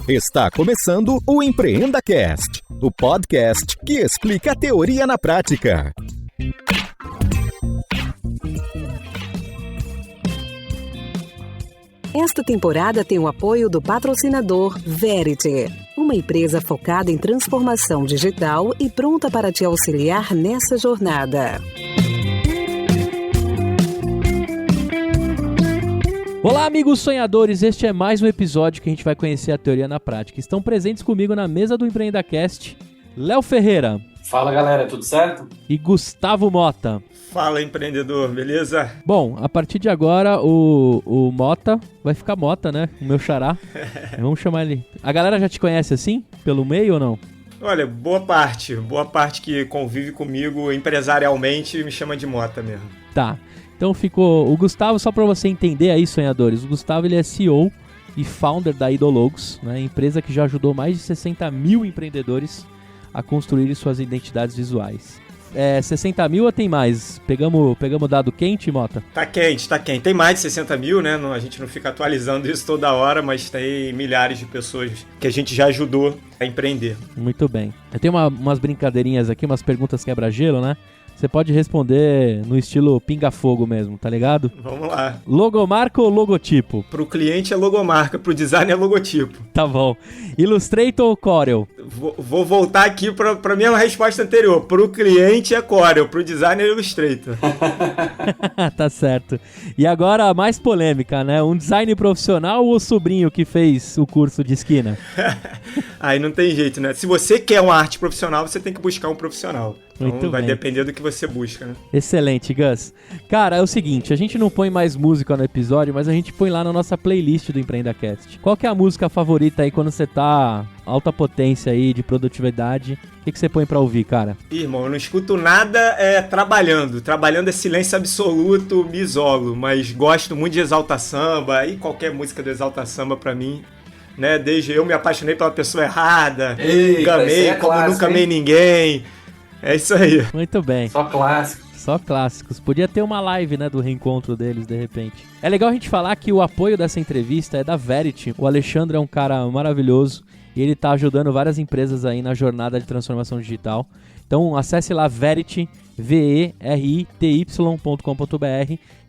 Está começando o Empreenda Cast, o podcast que explica a teoria na prática. Esta temporada tem o apoio do patrocinador Verity, uma empresa focada em transformação digital e pronta para te auxiliar nessa jornada. Olá, amigos sonhadores! Este é mais um episódio que a gente vai conhecer a teoria na prática. Estão presentes comigo na mesa do Empreenda Cast, Léo Ferreira. Fala, galera, tudo certo? E Gustavo Mota. Fala, empreendedor, beleza? Bom, a partir de agora o Mota vai ficar Mota, né? O meu xará. Vamos chamar ele. A galera já te conhece assim? Pelo meio ou não? Olha, boa parte que convive comigo empresarialmente me chama de Mota mesmo. Tá. Então ficou o Gustavo, só para você entender aí, sonhadores, o Gustavo ele é CEO e founder da Idologos, né, empresa que já ajudou mais de 60 mil empreendedores a construírem suas identidades visuais. 60 mil ou tem mais? Pegamos dado quente, Mota? Tá quente. Tem mais de 60 mil, né? A gente não fica atualizando isso toda hora, mas tem milhares de pessoas que a gente já ajudou a empreender. Muito bem. Eu tenho umas brincadeirinhas aqui, umas perguntas quebra-gelo, né? Você pode responder no estilo pinga-fogo mesmo, tá ligado? Vamos lá. Logomarca ou logotipo? Pro cliente é logomarca, pro design é logotipo. Tá bom. Illustrator ou Corel? Vou voltar aqui pra minha resposta anterior. Pro cliente é Corel, pro design é Illustrator. Tá certo. E agora a mais polêmica, né? Um design profissional ou o sobrinho que fez o curso de esquina? Aí não tem jeito, né? Se você quer uma arte profissional, você tem que buscar um profissional. Então vai depender do que você busca, né? Excelente, Gus. Cara, é o seguinte, a gente não põe mais música no episódio, mas a gente põe lá na nossa playlist do EmpreendaCast. Qual que é a música favorita aí quando você tá alta potência aí de produtividade? O que você põe pra ouvir, cara? Irmão, eu não escuto nada trabalhando. Trabalhando é silêncio absoluto, me isolo. Mas gosto muito de Exalta Samba e qualquer música do Exalta Samba pra mim. Né? Desde eu me apaixonei pela pessoa errada, gamei como clássico, nunca amei ninguém. É isso aí. Muito bem. Só clássicos. Só clássicos. Podia ter uma live, né, do reencontro deles, de repente. É legal a gente falar que o apoio dessa entrevista é da Verity. O Alexandre é um cara maravilhoso e ele tá ajudando várias empresas aí na jornada de transformação digital. Então acesse lá Verity, verity.com.br,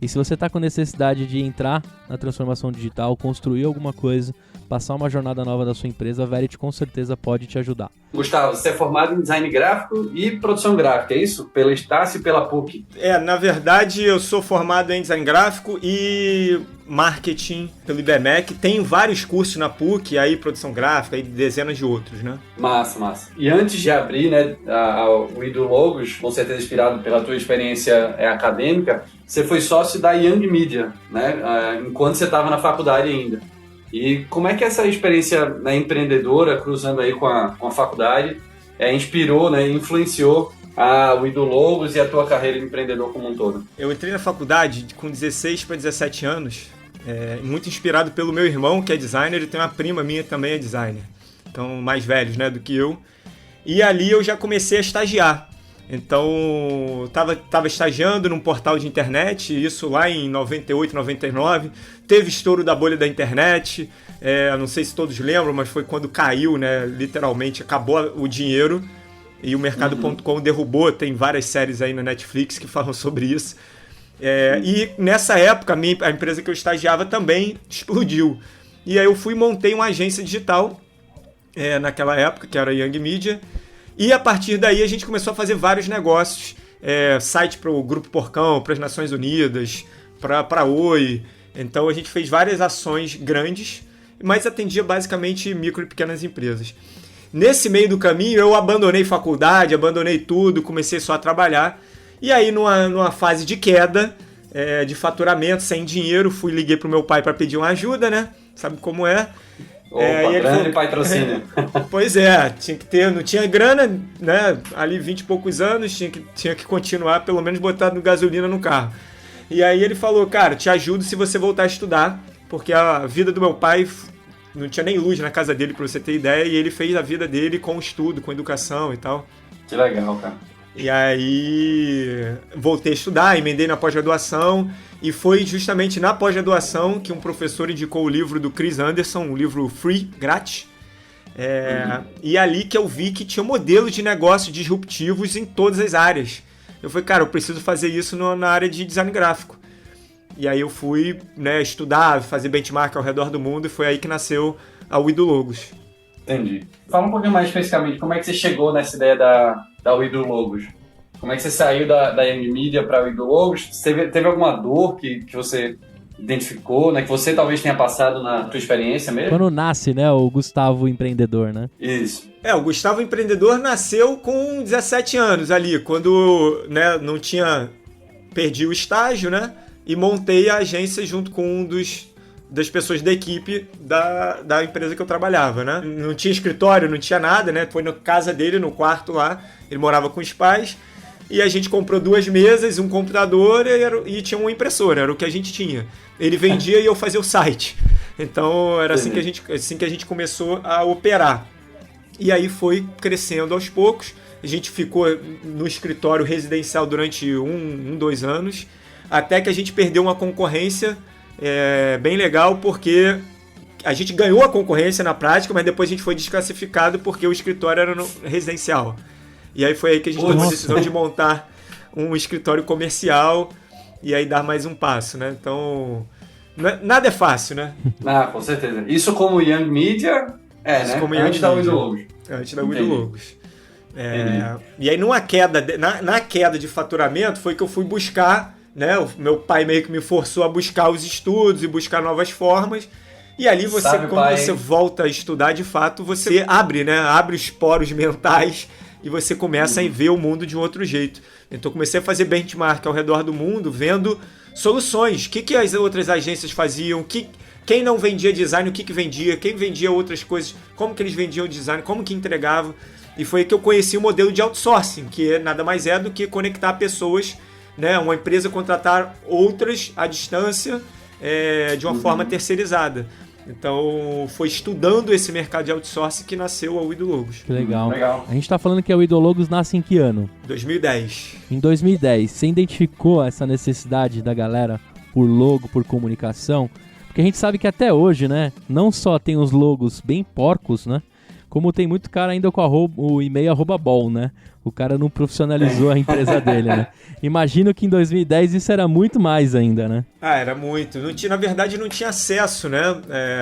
e se você está com necessidade de entrar na transformação digital, construir alguma coisa, passar uma jornada nova da sua empresa, a Verity com certeza pode te ajudar. Gustavo, você é formado em design gráfico e produção gráfica, é isso? Pela Estácio e pela PUC? Na verdade eu sou formado em design gráfico e marketing pelo IBMEC. Tem vários cursos na PUC, aí produção gráfica e dezenas de outros, né? Massa. E antes de abrir, né, o Idologos, com certeza inspirado pela tua experiência acadêmica, você foi sócio da Young Media, né, enquanto você estava na faculdade ainda. E como é que essa experiência, né, empreendedora, cruzando aí com a faculdade, inspirou, né, influenciou o Idologos e a tua carreira de empreendedor como um todo? Eu entrei na faculdade com 16 para 17 anos, muito inspirado pelo meu irmão, que é designer, e tem uma prima minha que também é designer. Então, mais velhos, né, do que eu. E ali eu já comecei a estagiar. Então, tava estagiando num portal de internet, isso lá em 98, 99. Teve estouro da bolha da internet, não sei se todos lembram, mas foi quando caiu, né, literalmente, acabou o dinheiro e o Mercado.com derrubou. Tem várias séries aí na Netflix que falam sobre isso. E nessa época, a empresa que eu estagiava também explodiu. E aí eu montei uma agência digital, naquela época, que era a Young Media. E a partir daí a gente começou a fazer vários negócios, site para o Grupo Porcão, para as Nações Unidas, para a Oi. Então a gente fez várias ações grandes, mas atendia basicamente micro e pequenas empresas. Nesse meio do caminho eu abandonei faculdade, abandonei tudo, comecei só a trabalhar. E aí numa fase de queda, de faturamento, sem dinheiro, liguei pro meu pai para pedir uma ajuda, né? Sabe como é? Grande patrocínio. Pois tinha que ter, não tinha grana, né? Ali 20 e poucos anos, tinha que continuar, pelo menos botar gasolina no carro. E aí ele falou, cara, te ajudo se você voltar a estudar, porque a vida do meu pai não tinha nem luz na casa dele, pra você ter ideia, e ele fez a vida dele com estudo, com educação e tal. Que legal, cara. E aí voltei a estudar, emendei na pós-graduação, e foi justamente na pós-graduação que um professor indicou o livro do Chris Anderson, o livro Free, grátis, E ali que eu vi que tinha modelos de negócio disruptivos em todas as áreas. Eu falei, cara, eu preciso fazer isso na área de design gráfico. E aí eu fui, né, estudar, fazer benchmark ao redor do mundo, e foi aí que nasceu a Wido Logos. Entendi. Fala um pouquinho mais especificamente, como é que você chegou nessa ideia da Wido Logos? Como é que você saiu da Young Media para a Wido Logos? Teve alguma dor que você identificou, né, que você talvez tenha passado na tua experiência mesmo? Quando nasce, né, o Gustavo empreendedor, né? Isso. O Gustavo empreendedor nasceu com 17 anos ali, quando, né, não tinha... Perdi o estágio, né? E montei a agência junto com das pessoas da equipe da empresa que eu trabalhava, né? Não tinha escritório, não tinha nada, né? Foi na casa dele, no quarto lá. Ele morava com os pais. E a gente comprou 2 mesas, um computador e tinha uma impressora. Era o que a gente tinha. Ele vendia e eu fazia o site. Então era assim que a gente começou a operar. E aí foi crescendo aos poucos. A gente ficou no escritório residencial durante 2 anos. Até que a gente perdeu uma concorrência bem legal, porque a gente ganhou a concorrência na prática, mas depois a gente foi desclassificado porque o escritório era no residencial. E aí foi aí que a gente tomou a decisão de montar um escritório comercial e aí dar mais um passo, né? Então, nada é fácil, né? Com certeza. Isso como Young Media, Isso né? Como Antes da Wido Logos. Antes da Wido Logos. E aí numa queda, na queda de faturamento foi que eu fui buscar, né? O meu pai meio que me forçou a buscar os estudos e buscar novas formas. E ali você volta a estudar de fato, você abre, né? Abre os poros mentais e você começa a ver o mundo de um outro jeito. Então comecei a fazer benchmark ao redor do mundo, vendo soluções. O que as outras agências faziam, quem não vendia design, o que vendia, quem vendia outras coisas, como que eles vendiam design, como que entregavam. E foi aí que eu conheci o modelo de outsourcing, que nada mais é do que conectar pessoas, né? Uma empresa contratar outras à distância de uma forma terceirizada. Então, foi estudando esse mercado de outsourcing que nasceu a Wido Logos. Que legal. A gente tá falando que a Wido Logos nasce em que ano? 2010. Em 2010. Você identificou essa necessidade da galera por logo, por comunicação? Porque a gente sabe que até hoje, né, não só tem os logos bem porcos, né, como tem muito cara ainda com o e-mail @bol, né? O cara não profissionalizou a empresa dele, né? Imagino que em 2010 isso era muito mais ainda, né? Era muito. Na verdade, não tinha acesso, né?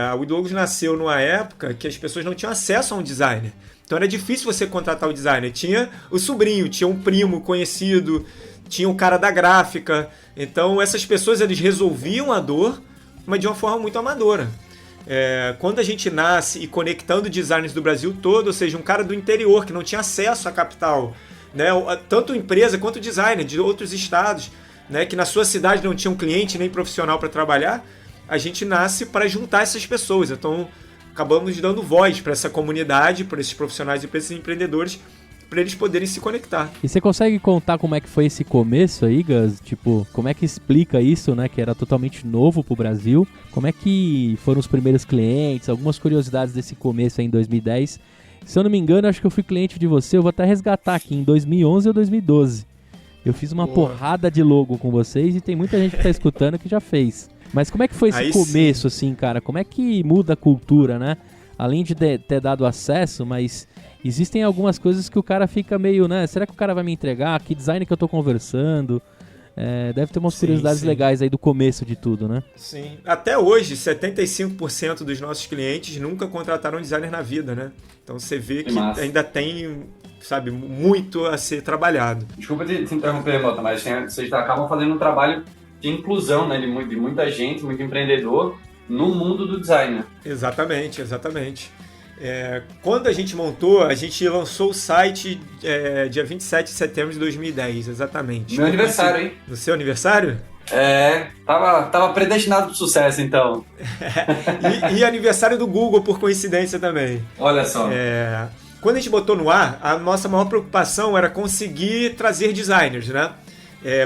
A Wido Logos nasceu numa época que as pessoas não tinham acesso a um designer. Então era difícil você contratar o designer. Tinha o sobrinho, tinha um primo conhecido, tinha um cara da gráfica. Então essas pessoas, eles resolviam a dor, mas de uma forma muito amadora. Quando a gente nasce e conectando designers do Brasil todo, ou seja, um cara do interior que não tinha acesso à capital, né, tanto empresa quanto designer de outros estados, né, que na sua cidade não tinha um cliente nem profissional para trabalhar, a gente nasce para juntar essas pessoas. Então acabamos dando voz para essa comunidade, para esses profissionais e para esses empreendedores, para eles poderem se conectar. E você consegue contar como é que foi esse começo aí, Gus? Tipo, como é que explica isso, né? Que era totalmente novo pro Brasil. Como é que foram os primeiros clientes? Algumas curiosidades desse começo aí em 2010. Se eu não me engano, acho que eu fui cliente de você. Eu vou até resgatar aqui, em 2011 ou 2012. Eu fiz uma porrada de logo com vocês e tem muita gente que tá escutando que já fez. Mas como é que foi esse começo, assim, cara? Como é que muda a cultura, né? Além de ter dado acesso, mas existem algumas coisas que o cara fica meio, né? Será que o cara vai me entregar? Que design que eu tô conversando? Deve ter umas curiosidades legais aí do começo de tudo, né? Sim. Até hoje, 75% dos nossos clientes nunca contrataram um designer na vida, né? Então você vê que ainda tem, sabe, muito a ser trabalhado. Desculpa te interromper, Mota, mas vocês acabam fazendo um trabalho de inclusão, né? De muita gente, muito empreendedor no mundo do design. Exatamente. Quando a gente montou, a gente lançou o site dia 27 de setembro de 2010, exatamente. Meu aniversário, hein? No seu aniversário? Tava predestinado pro sucesso, então. e aniversário do Google, por coincidência também. Olha só. Quando a gente botou no ar, a nossa maior preocupação era conseguir trazer designers, né?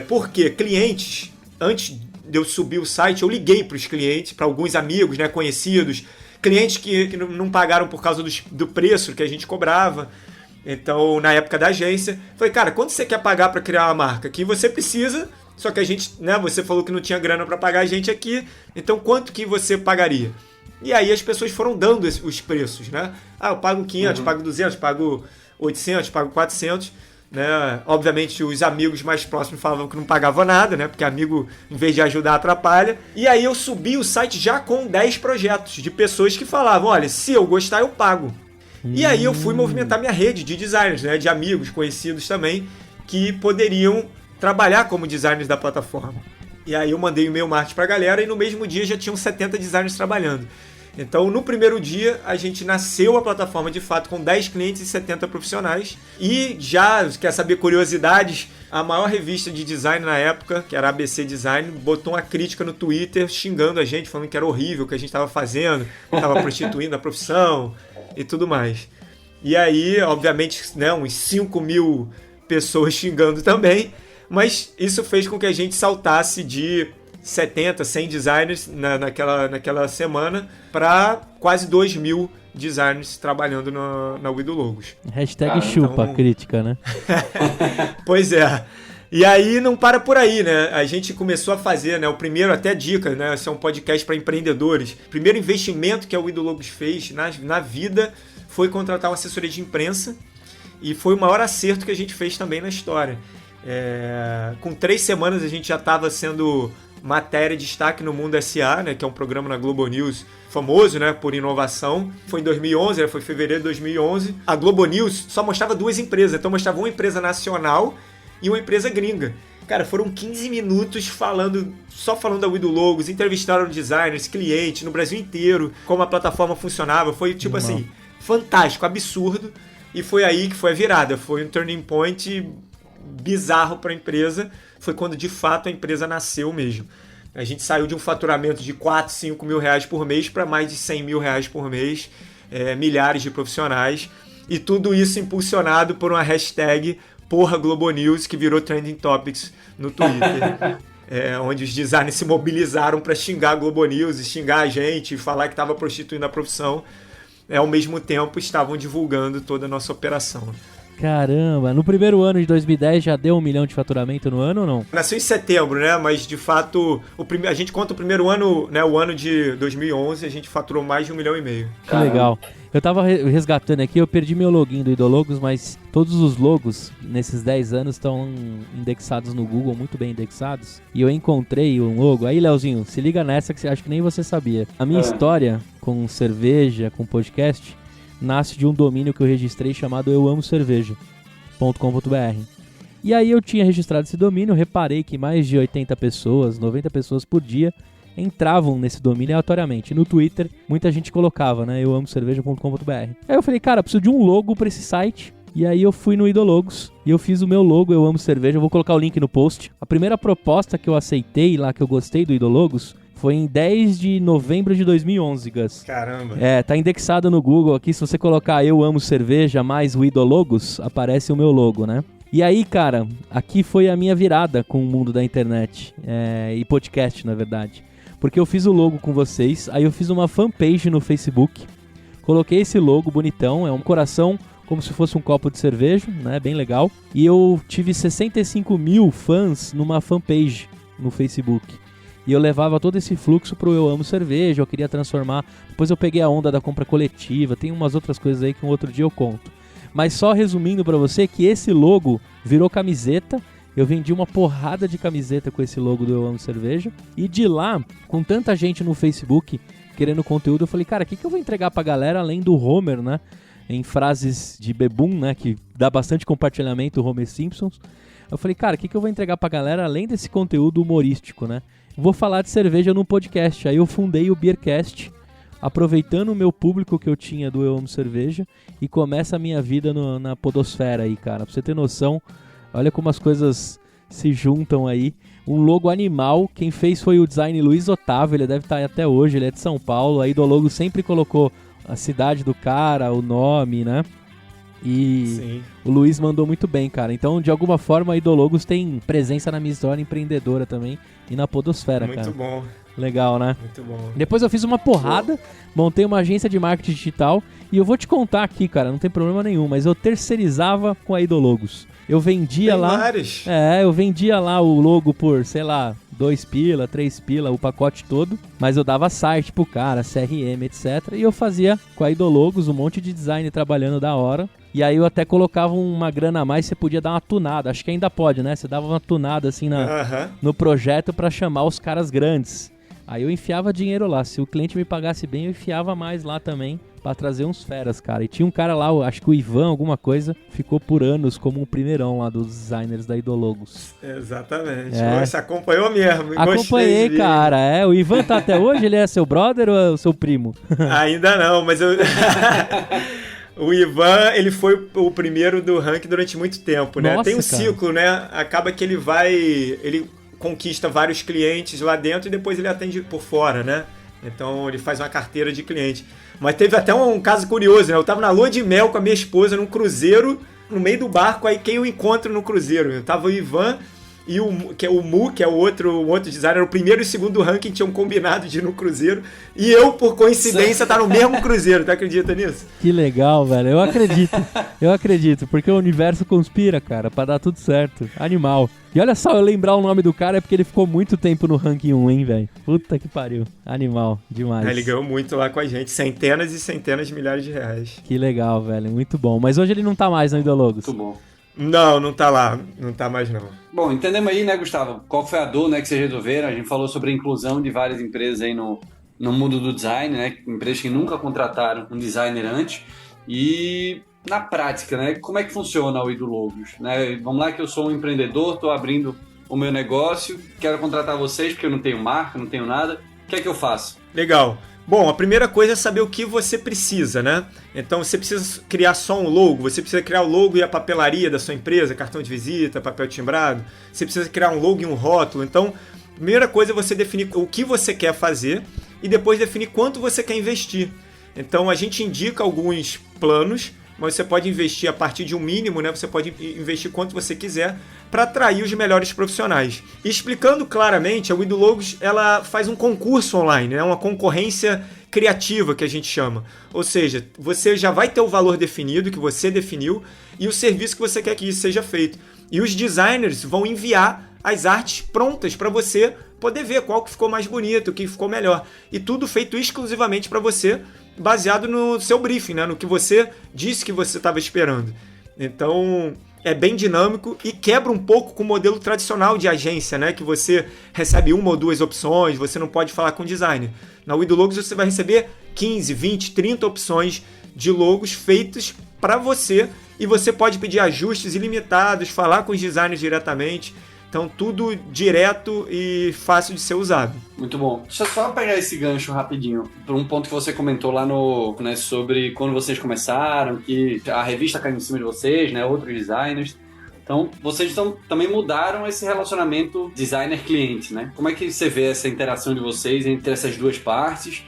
Porque clientes, antes de eu subir o site, eu liguei para os clientes, para alguns amigos, né, conhecidos, clientes que não pagaram por causa do preço que a gente cobrava. Então, na época da agência, falei, cara, quanto você quer pagar para criar uma marca? Que você precisa, só que a gente, né, você falou que não tinha grana para pagar a gente aqui, então quanto que você pagaria? E aí as pessoas foram dando os preços, né? Eu pago 500, pago 200, pago 800, pago 400, né? Obviamente os amigos mais próximos falavam que não pagavam nada, né? Porque amigo, em vez de ajudar, atrapalha. E aí eu subi o site já com 10 projetos de pessoas que falavam, olha, se eu gostar eu pago. E aí eu fui movimentar minha rede de designers, né? De amigos, conhecidos também, que poderiam trabalhar como designers da plataforma. E aí eu mandei o e-mail marketing pra galera e no mesmo dia já tinham 70 designers trabalhando. Então, no primeiro dia, a gente nasceu a plataforma de fato com 10 clientes e 70 profissionais. E já, quer saber curiosidades, a maior revista de design na época, que era a ABC Design, botou uma crítica no Twitter xingando a gente, falando que era horrível o que a gente estava fazendo, estava prostituindo a profissão e tudo mais. E aí, obviamente, né, uns 5 mil pessoas xingando também, mas isso fez com que a gente saltasse de 70, 100 designers naquela semana para quase 2 mil designers trabalhando na We Do Logos. Hashtag chupa a crítica, né? Pois é. E aí não para por aí, né? A gente começou a fazer, né? O primeiro, até dica, né? Esse é um podcast para empreendedores. O primeiro investimento que a We Do Logos fez na vida foi contratar uma assessoria de imprensa e foi o maior acerto que a gente fez também na história. Com 3 semanas a gente já estava sendo matéria de destaque no Mundo SA, né, que é um programa na Globo News famoso, né, por inovação. Foi em 2011, foi em fevereiro de 2011. A Globo News só mostrava 2 empresas, então mostrava uma empresa nacional e uma empresa gringa. Cara, foram 15 minutos só falando da We Do Logos, entrevistaram designers, clientes no Brasil inteiro, como a plataforma funcionava. Foi tipo assim, fantástico, absurdo. E foi aí que foi a virada, foi um turning point bizarro para a empresa. Foi quando de fato a empresa nasceu mesmo. A gente saiu de um faturamento de 4, 5 mil reais por mês para mais de 100 mil reais por mês, milhares de profissionais, e tudo isso impulsionado por uma hashtag Porra Globo News, que virou Trending Topics no Twitter. Onde os designers se mobilizaram para xingar a Globo News e xingar a gente e falar que estava prostituindo a profissão. Ao mesmo tempo estavam divulgando toda a nossa operação. Caramba, no primeiro ano de 2010 já deu 1 milhão de faturamento no ano ou não? Nasceu em setembro, né? Mas de fato, a gente conta o primeiro ano, né? O ano de 2011, a gente faturou mais de 1,5 milhão. Que legal. Eu tava resgatando aqui, eu perdi meu login do Idologos, mas todos os logos nesses 10 anos estão indexados no Google, muito bem indexados. E eu encontrei um logo. Aí, Leozinho, se liga nessa que acho que nem você sabia. A minha história com cerveja, com podcast, nasce de um domínio que eu registrei chamado euamocerveja.com.br. E aí eu tinha registrado esse domínio, reparei que mais de 80 pessoas, 90 pessoas por dia entravam nesse domínio aleatoriamente. No Twitter, muita gente colocava, né, euamocerveja.com.br. Aí eu falei, cara, preciso de um logo para esse site. E aí eu fui no Idologos e eu fiz o meu logo, Eu Amo Cerveja. Eu vou colocar o link no post. A primeira proposta que eu aceitei lá, que eu gostei do Idologos, foi em 10 de novembro de 2011, Gus. Caramba. Tá indexado no Google aqui. Se você colocar Eu Amo Cerveja mais o Idologos, aparece o meu logo, né? E aí, cara, aqui foi a minha virada com o mundo da internet. E podcast, na verdade. Porque eu fiz o logo com vocês, aí eu fiz uma fanpage no Facebook. Coloquei esse logo bonitão, é um coração como se fosse um copo de cerveja, né? Bem legal. E eu tive 65 mil fãs numa fanpage no Facebook. E eu levava todo esse fluxo pro Eu Amo Cerveja, eu queria transformar. Depois eu peguei a onda da compra coletiva, tem umas outras coisas aí que um outro dia eu conto. Mas só resumindo pra você que esse logo virou camiseta. Eu vendi uma porrada de camiseta com esse logo do Eu Amo Cerveja. E de lá, com tanta gente no Facebook querendo conteúdo, eu falei, cara, o que eu vou entregar pra galera além do Homer, né? Em frases de bebum, né? Que dá bastante compartilhamento, o Homer Simpsons. Eu falei, cara, o que eu vou entregar pra galera além desse conteúdo humorístico, né? Vou falar de cerveja num podcast. Aí eu fundei o Beercast, aproveitando o meu público que eu tinha do Eu Amo Cerveja, e começa a minha vida na podosfera aí, cara. Pra você ter noção, olha como as coisas se juntam aí. Um logo animal, quem fez foi o design Luiz Otávio, ele deve estar aí até hoje, ele é de São Paulo. A Idologo sempre colocou a cidade do cara, o nome, né? E sim, o Luiz mandou muito bem, cara. Então, de alguma forma, a Idologos tem presença na minha história empreendedora também e na podosfera, muito cara. Muito bom. Legal, né? Muito bom. Depois eu fiz uma porrada, montei uma agência de marketing digital e eu vou te contar aqui, cara, não tem problema nenhum, mas eu terceirizava com a Idologos. Eu vendia lá... Vários. Eu vendia lá o logo por, sei lá, 2 pila, 3 pila, o pacote todo, mas eu dava site pro cara, CRM, etc. E eu fazia com a Idologos um monte de design trabalhando da hora. E aí eu até colocava uma grana a mais, você podia dar uma tunada, acho que ainda pode, né? Você dava uma tunada assim no projeto pra chamar os caras grandes. Aí eu enfiava dinheiro lá, se o cliente me pagasse bem, eu enfiava mais lá também pra trazer uns feras, cara. E tinha um cara lá, acho que o Ivan, alguma coisa, ficou por anos como um primeirão lá dos designers da Idologos. Exatamente. Você acompanhou mesmo. Acompanhei, cara. O Ivan tá até hoje? Ele é seu brother ou é o seu primo? Ainda não, mas eu... O Ivan, ele foi o primeiro do ranking durante muito tempo, né? Nossa, tem um cara. ciclo, né? Acaba que ele conquista vários clientes lá dentro e depois ele atende por fora, né? Então ele faz uma carteira de cliente. Mas teve até um caso curioso, né? Eu tava na lua de mel com a minha esposa num cruzeiro, no meio do barco, aí quem eu encontro no cruzeiro? Eu tava o Ivan e o Mu, que é o outro designer, o primeiro e o segundo do ranking tinham combinado de ir no cruzeiro, e eu, por coincidência, tá no mesmo cruzeiro, tu acredita nisso? Que legal, velho. Eu acredito, porque o universo conspira, cara, pra dar tudo certo. Animal. E olha só, eu lembrar o nome do cara é porque ele ficou muito tempo no ranking 1, hein, velho. Puta que pariu. Animal, demais. Ele ganhou muito lá com a gente, centenas e centenas de milhares de reais. Que legal, velho, muito bom. Mas hoje ele não tá mais no Idologos. Muito bom. Não tá lá, não tá mais não. Bom, entendemos aí, né, Gustavo, qual foi a dor, né, que vocês resolveram. A gente falou sobre a inclusão de várias empresas aí no mundo do design, né, empresas que nunca contrataram um designer antes. E na prática, né, como é que funciona o Idologos? Né? Vamos lá que eu sou um empreendedor, estou abrindo o meu negócio, quero contratar vocês porque eu não tenho marca, não tenho nada. O que é que eu faço? Legal. Bom, a primeira coisa é saber o que você precisa, né? Então você precisa criar só um logo, você precisa criar o logo e a papelaria da sua empresa, cartão de visita, papel timbrado, você precisa criar um logo e um rótulo. Então, a primeira coisa é você definir o que você quer fazer e depois definir quanto você quer investir. Então a gente indica alguns planos, mas você pode investir a partir de um mínimo, né? Você pode investir quanto você quiser para atrair os melhores profissionais. E explicando claramente, a Idologos, ela faz um concurso online, né? Uma concorrência criativa que a gente chama. Ou seja, você já vai ter o valor definido, que você definiu, e o serviço que você quer que isso seja feito. E os designers vão enviar as artes prontas para você poder ver qual que ficou mais bonito, o que ficou melhor. E tudo feito exclusivamente para você, baseado no seu briefing, né? No que você disse que você estava esperando. Então, é bem dinâmico e quebra um pouco com o modelo tradicional de agência, né? Que você recebe uma ou duas opções, você não pode falar com o designer. Na Idologos você vai receber 15, 20, 30 opções de logos feitos para você e você pode pedir ajustes ilimitados, falar com os designers diretamente. Então, tudo direto e fácil de ser usado. Muito bom. Deixa eu só pegar esse gancho rapidinho, por um ponto que você comentou lá né, sobre quando vocês começaram, que a revista caiu em cima de vocês, né, outros designers. Então, vocês também mudaram esse relacionamento designer-cliente, né? Como é que você vê essa interação de vocês entre essas duas partes?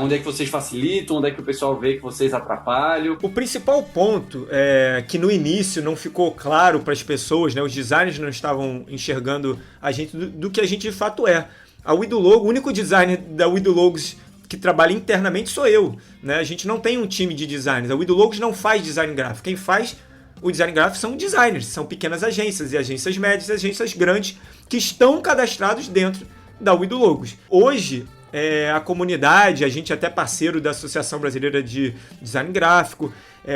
Onde é que vocês facilitam? Onde é que o pessoal vê que vocês atrapalham? O principal ponto é que no início não ficou claro para as pessoas, né? Os designers não estavam enxergando a gente do que a gente de fato é. A Idologos, o único designer da Idologos que trabalha internamente sou eu, né? A gente não tem um time de designers. A Idologos não faz design gráfico. Quem faz o design gráfico são designers, são pequenas agências e agências médias e agências grandes que estão cadastrados dentro da Idologos. Hoje, a comunidade, a gente é até parceiro da Associação Brasileira de Design Gráfico,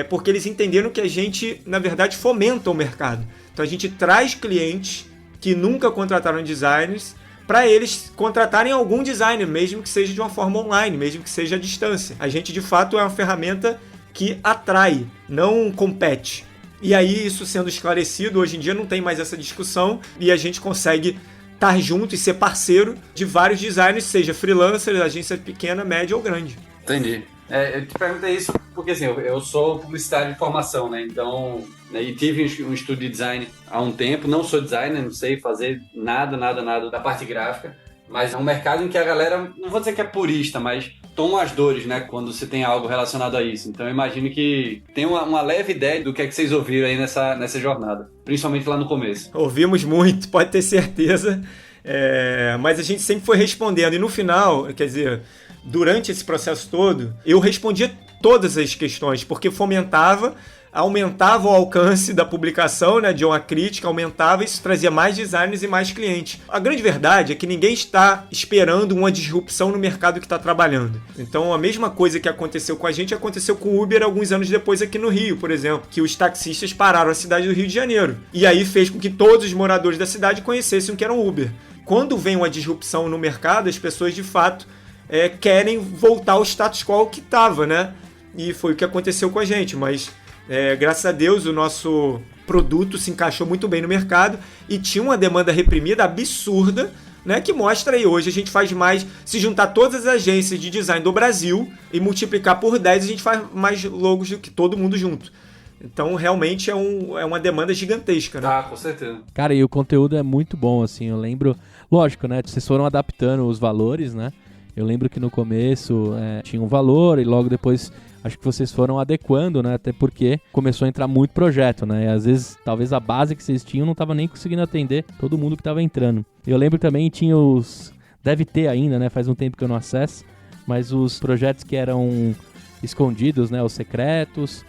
porque eles entenderam que a gente, na verdade, fomenta o mercado. Então a gente traz clientes que nunca contrataram designers para eles contratarem algum designer, mesmo que seja de uma forma online, mesmo que seja à distância. A gente, de fato, é uma ferramenta que atrai, não compete. E aí, isso sendo esclarecido, hoje em dia não tem mais essa discussão e a gente consegue estar junto e ser parceiro de vários designers, seja freelancer, agência pequena, média ou grande. Entendi. Eu te perguntei isso porque assim, eu sou publicitário de formação, né? Então, né, e tive um estúdio de design há um tempo, não sou designer, não sei fazer nada da parte gráfica, mas é um mercado em que a galera, não vou dizer que é purista, mas toma as dores, né, quando você tem algo relacionado a isso. Então eu imagino que tem uma leve ideia do que é que vocês ouviram aí nessa jornada, principalmente lá no começo. Ouvimos muito, pode ter certeza, mas a gente sempre foi respondendo. E no final, quer dizer, durante esse processo todo, eu respondia todas as questões, porque aumentava o alcance da publicação, né, de uma crítica, aumentava, isso trazia mais designers e mais clientes. A grande verdade é que ninguém está esperando uma disrupção no mercado que está trabalhando. Então a mesma coisa que aconteceu com a gente aconteceu com o Uber alguns anos depois aqui no Rio, por exemplo, que os taxistas pararam a cidade do Rio de Janeiro. E aí fez com que todos os moradores da cidade conhecessem o que era um Uber. Quando vem uma disrupção no mercado, as pessoas de fato querem voltar ao status quo que estava, né? E foi o que aconteceu com a gente, mas graças a Deus o nosso produto se encaixou muito bem no mercado e tinha uma demanda reprimida absurda, né, que mostra aí, hoje a gente faz mais, se juntar todas as agências de design do Brasil e multiplicar por 10, a gente faz mais logos do que todo mundo junto. Então realmente é uma demanda gigantesca, né? Ah, com certeza. Cara, e o conteúdo é muito bom, assim, eu lembro, lógico, né, vocês foram adaptando os valores, né? Eu lembro que no começo tinha um valor e logo depois acho que vocês foram adequando, né? Até porque começou a entrar muito projeto, né? E às vezes, talvez a base que vocês tinham não estava nem conseguindo atender todo mundo que estava entrando. Eu lembro também tinha deve ter ainda, né? Faz um tempo que eu não acesso, mas os projetos que eram escondidos, né? Os secretos,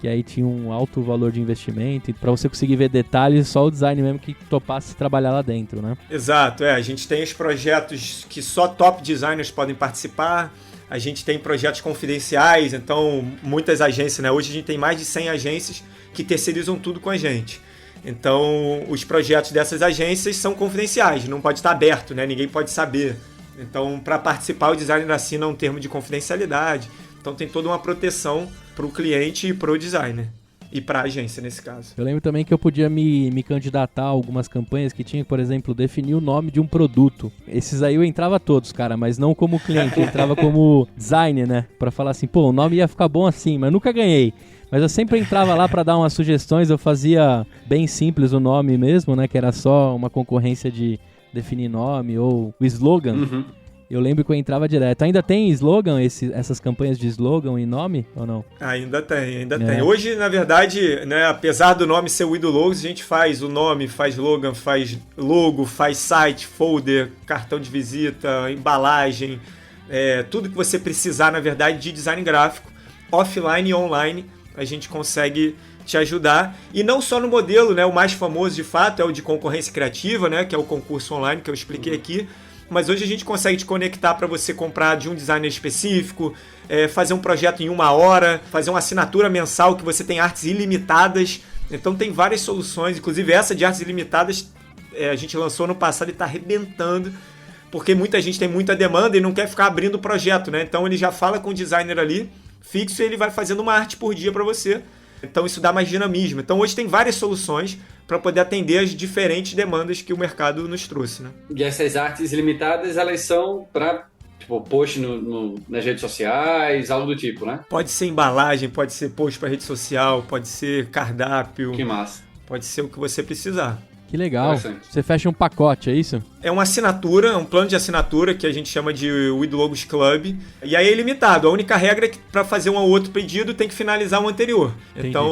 que aí tinha um alto valor de investimento. E para você conseguir ver detalhes, só o design mesmo que topasse trabalhar lá dentro, né? Exato, a gente tem os projetos que só top designers podem participar. A gente tem projetos confidenciais, então muitas agências, né? Hoje a gente tem mais de 100 agências que terceirizam tudo com a gente. Então os projetos dessas agências são confidenciais, não pode estar aberto, né? Ninguém pode saber. Então para participar o designer assina um termo de confidencialidade. Então tem toda uma proteção para o cliente e para o designer. E para a agência, nesse caso. Eu lembro também que eu podia me candidatar a algumas campanhas que tinha, por exemplo, definir o nome de um produto. Esses aí eu entrava todos, cara, mas não como cliente, eu entrava como designer, né? Pra falar assim, pô, o nome ia ficar bom assim, mas eu nunca ganhei. Mas eu sempre entrava lá pra dar umas sugestões, eu fazia bem simples o nome mesmo, né? Que era só uma concorrência de definir nome ou o slogan. Uhum. Eu lembro que eu entrava direto. Ainda tem slogan, essas campanhas de slogan e nome, ou não? Ainda tem. Hoje, na verdade, né, apesar do nome ser o Ido Logos, a gente faz o nome, faz slogan, faz logo, faz site, folder, cartão de visita, embalagem, tudo que você precisar, na verdade, de design gráfico, offline e online, a gente consegue te ajudar. E não só no modelo, né, o mais famoso, de fato, é o de concorrência criativa, né, que é o concurso online que eu expliquei aqui. Mas hoje a gente consegue te conectar para você comprar de um designer específico, fazer um projeto em 1 hora, fazer uma assinatura mensal que você tem artes ilimitadas. Então tem várias soluções, inclusive essa de artes ilimitadas a gente lançou no passado e está arrebentando, porque muita gente tem muita demanda e não quer ficar abrindo o projeto, né? Então ele já fala com o designer ali, fixo, e ele vai fazendo uma arte por dia para você. Então isso dá mais dinamismo. Então hoje tem várias soluções para poder atender as diferentes demandas que o mercado nos trouxe, né? E essas artes ilimitadas, elas são para post nas redes sociais, algo do tipo, né? Pode ser embalagem, pode ser post para rede social, pode ser cardápio. Que massa. Pode ser o que você precisar. Que legal. Você fecha um pacote, é isso? É uma assinatura, um plano de assinatura que a gente chama de Ido Logos Club. E aí é ilimitado. A única regra é que para fazer um ou outro pedido tem que finalizar o anterior. Entendi. Então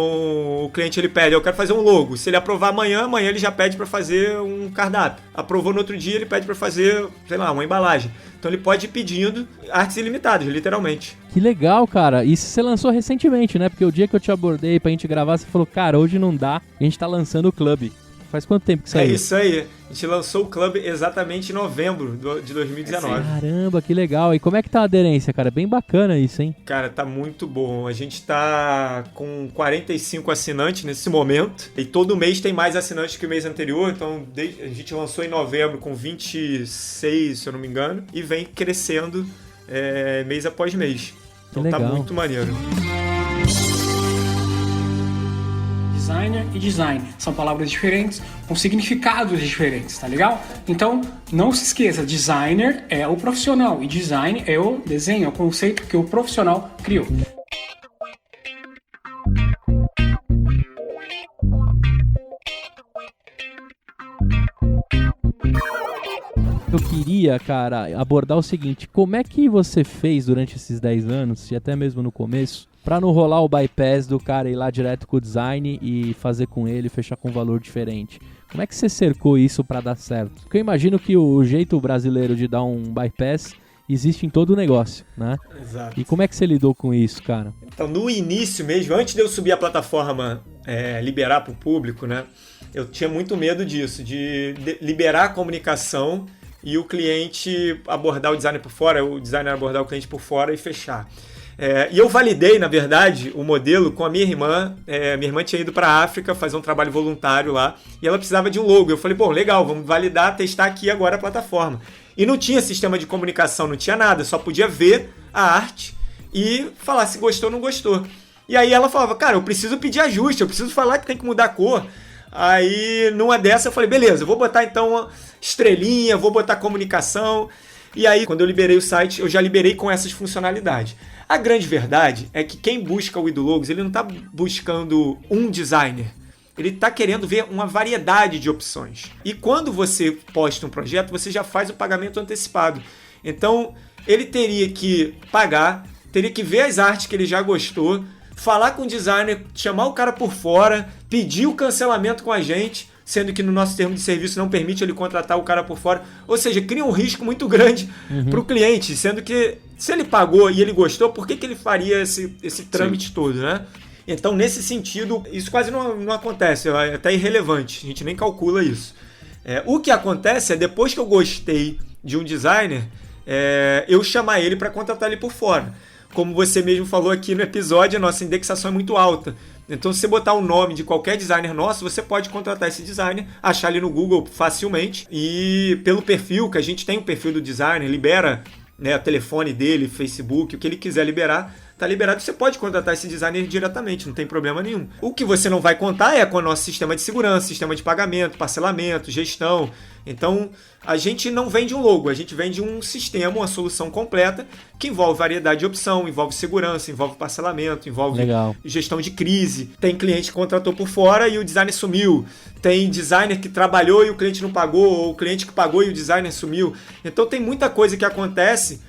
o cliente ele pede, eu quero fazer um logo. Se ele aprovar amanhã ele já pede para fazer um cardápio. Aprovou no outro dia, ele pede para fazer, sei lá, uma embalagem. Então ele pode ir pedindo artes ilimitadas, literalmente. Que legal, cara. Isso você lançou recentemente, né? Porque o dia que eu te abordei pra gente gravar, você falou, cara, hoje não dá, a gente tá lançando o clube. Faz quanto tempo que saiu? É isso aí. A gente lançou o clube exatamente em novembro de 2019. Caramba, que legal. E como é que tá a aderência, cara? Bem bacana isso, hein? Cara, tá muito bom. A gente tá com 45 assinantes nesse momento. E todo mês tem mais assinantes que o mês anterior. Então, a gente lançou em novembro com 26, se eu não me engano. E vem crescendo mês após mês. Então tá muito maneiro. Designer e design são palavras diferentes com significados diferentes, tá legal? Então, não se esqueça, designer é o profissional e design é o desenho, é o conceito que o profissional criou. Eu queria, cara, abordar o seguinte, como é que você fez durante esses 10 anos, e até mesmo no começo, pra não rolar o bypass do cara ir lá direto com o design e fazer com ele, fechar com um valor diferente? Como é que você cercou isso pra dar certo? Porque eu imagino que o jeito brasileiro de dar um bypass existe em todo o negócio, né? Exato. E como é que você lidou com isso, cara? Então, no início mesmo, antes de eu subir a plataforma, liberar para o público, né, eu tinha muito medo disso, de liberar a comunicação e o cliente abordar o designer por fora, o designer abordar o cliente por fora e fechar. E eu validei, na verdade, o modelo com a minha irmã. Minha irmã tinha ido para a África fazer um trabalho voluntário lá e ela precisava de um logo. Eu falei, legal, vamos validar, testar aqui agora a plataforma. E não tinha sistema de comunicação, não tinha nada, só podia ver a arte e falar se gostou ou não gostou. E aí ela falava, cara, eu preciso pedir ajuste, eu preciso falar que tem que mudar a cor. Aí, numa dessa, eu falei, beleza, eu vou botar então uma estrelinha, vou botar comunicação. E aí, quando eu liberei o site, eu já liberei com essas funcionalidades. A grande verdade é que quem busca o Idologos, ele não está buscando um designer. Ele está querendo ver uma variedade de opções. E quando você posta um projeto, você já faz o pagamento antecipado. Então, ele teria que pagar, teria que ver as artes que ele já gostou, falar com o designer, chamar o cara por fora, pedir o cancelamento com a gente, sendo que no nosso termo de serviço não permite ele contratar o cara por fora. Ou seja, cria um risco muito grande para o cliente, sendo que se ele pagou e ele gostou, por que ele faria esse trâmite todo, né? Então, nesse sentido, isso quase não acontece, é até irrelevante, a gente nem calcula isso. O que acontece é, depois que eu gostei de um designer, eu chamar ele para contratar ele por fora. Como você mesmo falou aqui no episódio, a nossa indexação é muito alta. Então, se você botar o nome de qualquer designer nosso, você pode contratar esse designer, achar ele no Google facilmente. E pelo perfil, que a gente tem o perfil do designer, libera, né, o telefone dele, Facebook, o que ele quiser liberar, tá liberado. Você pode contratar esse designer diretamente, não tem problema nenhum. O que você não vai contar é com o nosso sistema de segurança, sistema de pagamento, parcelamento, gestão. Então, a gente não vende um logo, a gente vende um sistema, uma solução completa que envolve variedade de opção, envolve segurança, envolve parcelamento, envolve gestão de crise. Tem cliente que contratou por fora e o designer sumiu. Tem designer que trabalhou e o cliente não pagou, ou o cliente que pagou e o designer sumiu. Então, tem muita coisa que acontece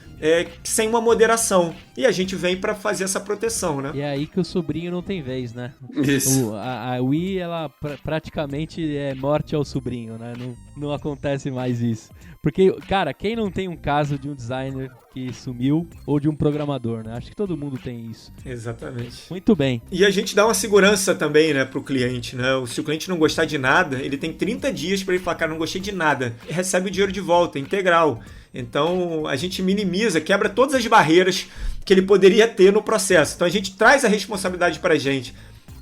sem uma moderação. E a gente vem para fazer essa proteção, né? E é aí que o sobrinho não tem vez, né? Isso. A Wii, ela praticamente é morte ao sobrinho, né? Não acontece mais isso. Porque, cara, quem não tem um caso de um designer que sumiu ou de um programador, né? Acho que todo mundo tem isso. Exatamente. Muito bem. E a gente dá uma segurança também, né, pro cliente, né? Se o cliente não gostar de nada, ele tem 30 dias para ele falar, cara, não gostei de nada. E recebe o dinheiro de volta, integral. Então, a gente minimiza, quebra todas as barreiras que ele poderia ter no processo. Então, a gente traz a responsabilidade para a gente.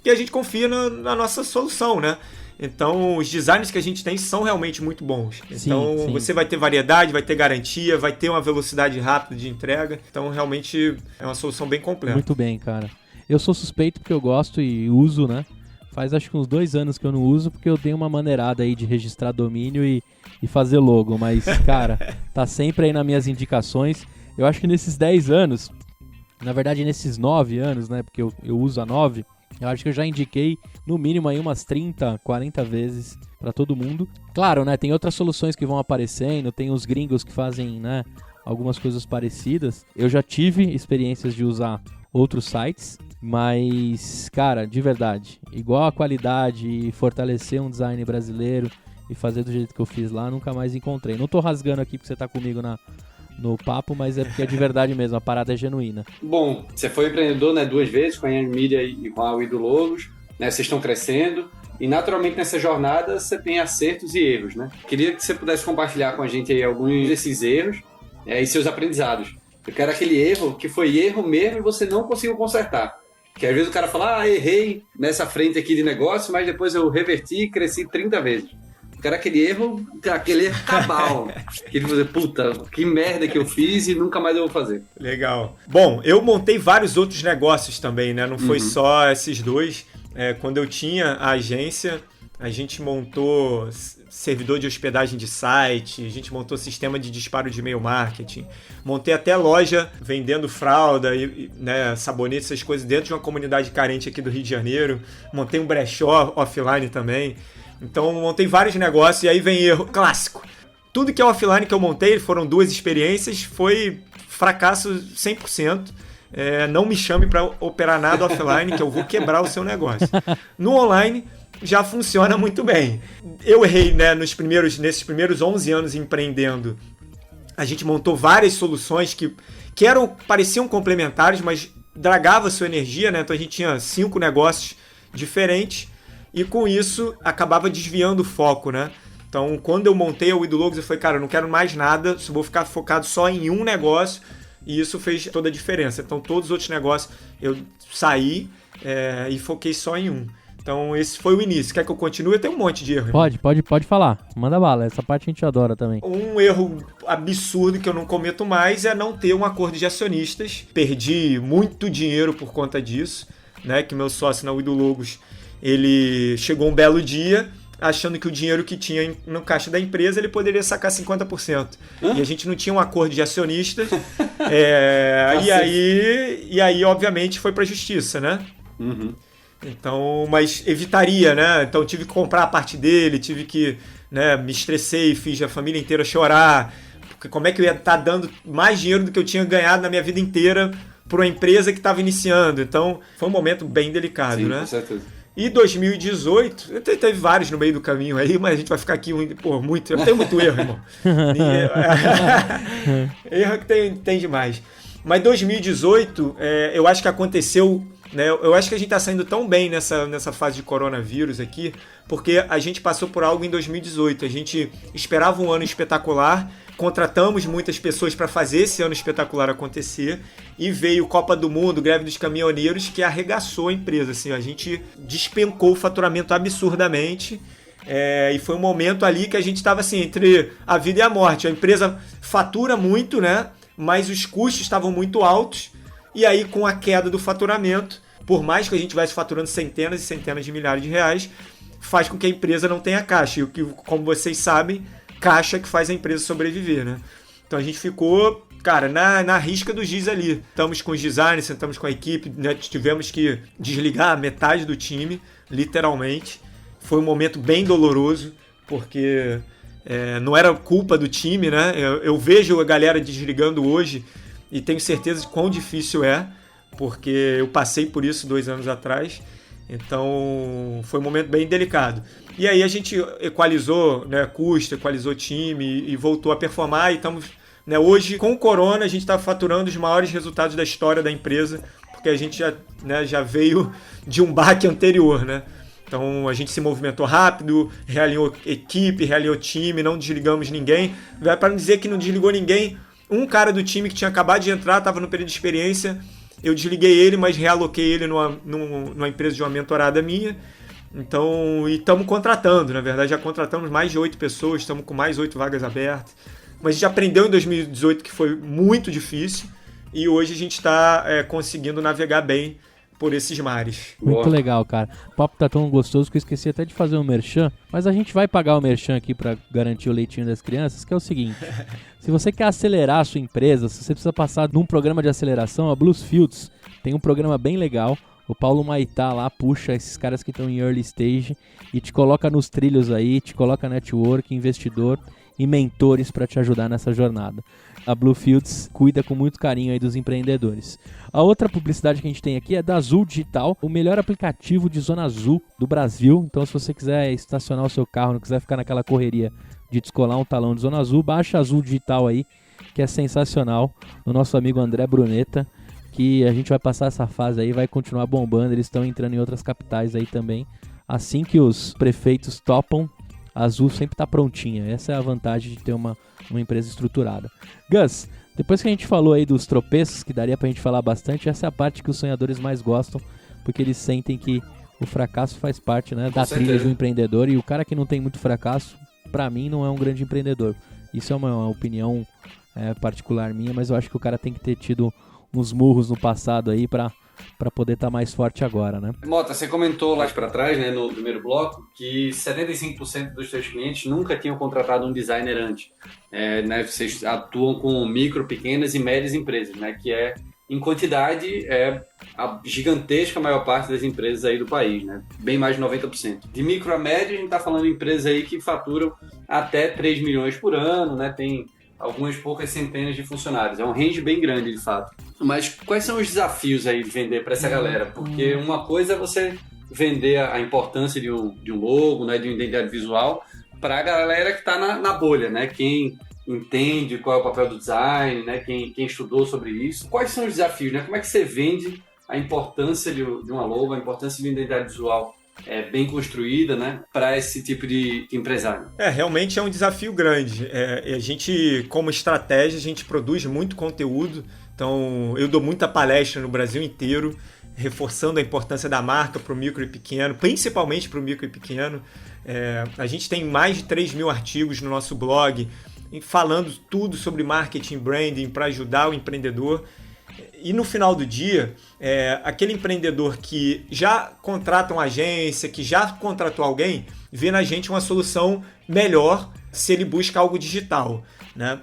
E a gente confia na nossa solução, né? Então, os designs que a gente tem são realmente muito bons. Então, sim. Você vai ter variedade, vai ter garantia, vai ter uma velocidade rápida de entrega. Então, realmente, é uma solução bem completa. Muito bem, cara. Eu sou suspeito porque eu gosto e uso, né? Faz acho que uns 2 anos que eu não uso, porque eu dei uma maneirada aí de registrar domínio e fazer logo. Mas, cara, tá sempre aí nas minhas indicações. Eu acho que nesses 10 anos, na verdade nesses 9 anos, né? Porque eu uso a 9, eu acho que eu já indiquei no mínimo aí umas 30, 40 vezes para todo mundo. Claro, né? Tem outras soluções que vão aparecendo, tem os gringos que fazem, né, algumas coisas parecidas. Eu já tive experiências de usar outros sites, mas, cara, de verdade, igual a qualidade e fortalecer um design brasileiro e fazer do jeito que eu fiz lá, nunca mais encontrei. Não tô rasgando aqui porque você tá comigo no papo, mas é porque é de verdade mesmo, a parada é genuína. Bom, você foi empreendedor, né, 2 vezes, com a Young Media e com a Idologos, né, vocês estão crescendo, e naturalmente nessa jornada você tem acertos e erros, né? Queria que você pudesse compartilhar com a gente aí alguns desses erros e seus aprendizados. Eu quero aquele erro que foi erro mesmo e você não conseguiu consertar. Que às vezes o cara fala, errei nessa frente aqui de negócio, mas depois eu reverti e cresci 30 vezes. Eu quero aquele erro cabal. Que ele dizer, puta, que merda que eu fiz e nunca mais eu vou fazer. Legal. Bom, eu montei vários outros negócios também, né? Não foi só esses 2. Quando eu tinha a agência, a gente montou servidor de hospedagem de site, a gente montou sistema de disparo de e-mail marketing, montei até loja vendendo fralda, né, sabonete, essas coisas dentro de uma comunidade carente aqui do Rio de Janeiro, montei um brechó offline também. Então, montei vários negócios e aí vem erro clássico. Tudo que é offline que eu montei, foram 2 experiências, foi fracasso 100%. Não me chame para operar nada offline, que eu vou quebrar o seu negócio. No online, já funciona muito bem. Eu errei, né, nesses primeiros 11 anos empreendendo. A gente montou várias soluções que pareciam complementares, mas dragava sua energia, né? Então a gente tinha 5 negócios diferentes e com isso acabava desviando o foco, né? Então quando eu montei a We Do Logos, eu falei, cara, eu não quero mais nada, vou ficar focado só em um negócio, e isso fez toda a diferença. Então todos os outros negócios eu saí e foquei só em um. Então esse foi o início. Quer que eu continue? Tem um monte de erro. Pode falar. Manda bala. Essa parte a gente adora também. Um erro absurdo que eu não cometo mais é não ter um acordo de acionistas. Perdi muito dinheiro por conta disso, né? Que meu sócio na We Do Logos, ele chegou um belo dia achando que o dinheiro que tinha no caixa da empresa ele poderia sacar 50%. E a gente não tinha um acordo de acionistas. E aí, obviamente, foi pra justiça, né? Uhum. Então, mas evitaria, né? Então tive que comprar a parte dele, tive que, né, me estressei, fiz a família inteira chorar, porque como é que eu ia estar dando mais dinheiro do que eu tinha ganhado na minha vida inteira para uma empresa que estava iniciando? Então, foi um momento bem delicado, Sim, né? Com certeza. E 2018, teve vários no meio do caminho aí, mas a gente vai ficar aqui muito. Eu tenho muito erro, irmão. Erro que tem demais. Mas 2018, eu acho que aconteceu, né? Eu acho que a gente está saindo tão bem nessa fase de coronavírus aqui, porque a gente passou por algo em 2018. A gente esperava um ano espetacular, contratamos muitas pessoas para fazer esse ano espetacular acontecer, e veio Copa do Mundo, greve dos caminhoneiros, que arregaçou a empresa. Assim, a gente despencou o faturamento absurdamente. E foi um momento ali que a gente estava assim, entre a vida e a morte. A empresa fatura muito, né? Mas os custos estavam muito altos. E aí, com a queda do faturamento, por mais que a gente estivesse faturando centenas e centenas de milhares de reais, faz com que a empresa não tenha caixa. E o que, como vocês sabem, caixa que faz a empresa sobreviver, né? Então a gente ficou, cara, na risca do giz ali. Estamos com os designers, sentamos com a equipe, né? Tivemos que desligar metade do time, literalmente. Foi um momento bem doloroso, porque não era culpa do time, né? Eu vejo a galera desligando hoje e tenho certeza de quão difícil é, porque eu passei por isso 2 anos atrás. Então foi um momento bem delicado. E aí a gente equalizou, né, custo, equalizou time e voltou a performar. E estamos, né, hoje, com o Corona, a gente está faturando os maiores resultados da história da empresa, porque a gente já veio de um baque anterior, né? Então a gente se movimentou rápido, realinhou equipe, realinhou time, não desligamos ninguém. Para não dizer que não desligou ninguém, um cara do time que tinha acabado de entrar, estava no período de experiência, eu desliguei ele, mas realoquei ele numa empresa de uma mentorada minha. Então, e estamos contratando, na verdade já contratamos mais de 8 pessoas, estamos com mais 8 vagas abertas. Mas a gente aprendeu em 2018 que foi muito difícil e hoje a gente está conseguindo navegar bem por esses mares. Muito legal, cara. O papo tá tão gostoso que eu esqueci até de fazer um merchan, mas a gente vai pagar o merchan aqui para garantir o leitinho das crianças, que é o seguinte: se você quer acelerar a sua empresa, se você precisa passar num programa de aceleração, a Bluesfields tem um programa bem legal. O Paulo Maitá lá puxa esses caras que estão em early stage e te coloca nos trilhos aí, te coloca network, investidor e mentores para te ajudar nessa jornada. A Bluesfields cuida com muito carinho aí dos empreendedores. A outra publicidade que a gente tem aqui é da Azul Digital, o melhor aplicativo de zona azul do Brasil. Então, se você quiser estacionar o seu carro, não quiser ficar naquela correria de descolar um talão de zona azul, baixa a Azul Digital aí, que é sensacional, do nosso amigo André Brunetta, que a gente vai passar essa fase aí, vai continuar bombando. Eles estão entrando em outras capitais aí também. Assim que os prefeitos topam, a Azul sempre está prontinha. Essa é a vantagem de ter uma empresa estruturada. Gus, depois que a gente falou aí dos tropeços, que daria pra gente falar bastante, essa é a parte que os sonhadores mais gostam, porque eles sentem que o fracasso faz parte, né, da trilha de um empreendedor, e o cara que não tem muito fracasso, pra mim, não é um grande empreendedor. Isso é uma opinião particular minha, mas eu acho que o cara tem que ter tido uns murros no passado aí pra poder estar mais forte agora, né? Mota, você comentou lá para trás, né, no primeiro bloco, que 75% dos seus clientes nunca tinham contratado um designer antes. Né, vocês atuam com micro, pequenas e médias empresas, né, que em quantidade, a gigantesca maior parte das empresas aí do país, né, bem mais de 90%. De micro a média, a gente está falando de empresas aí que faturam até 3 milhões por ano, né, tem algumas poucas centenas de funcionários. É um range bem grande, de fato. Mas quais são os desafios aí de vender para essa galera? Porque uma coisa é você vender a importância de um logo, né, de uma identidade visual, para a galera que está na bolha, né? Quem entende qual é o papel do design, né? Quem estudou sobre isso. Quais são os desafios, né? Como é que você vende a importância de uma logo, a importância de uma identidade visual bem construída, né, para esse tipo de empresário? Realmente é um desafio grande. A gente, como estratégia, a gente produz muito conteúdo. Então, eu dou muita palestra no Brasil inteiro, reforçando a importância da marca para o micro e pequeno, principalmente para o micro e pequeno. A gente tem mais de 3 mil artigos no nosso blog, falando tudo sobre marketing, branding, para ajudar o empreendedor. E no final do dia, aquele empreendedor que já contrata uma agência, que já contratou alguém, vê na gente uma solução melhor se ele busca algo digital, né?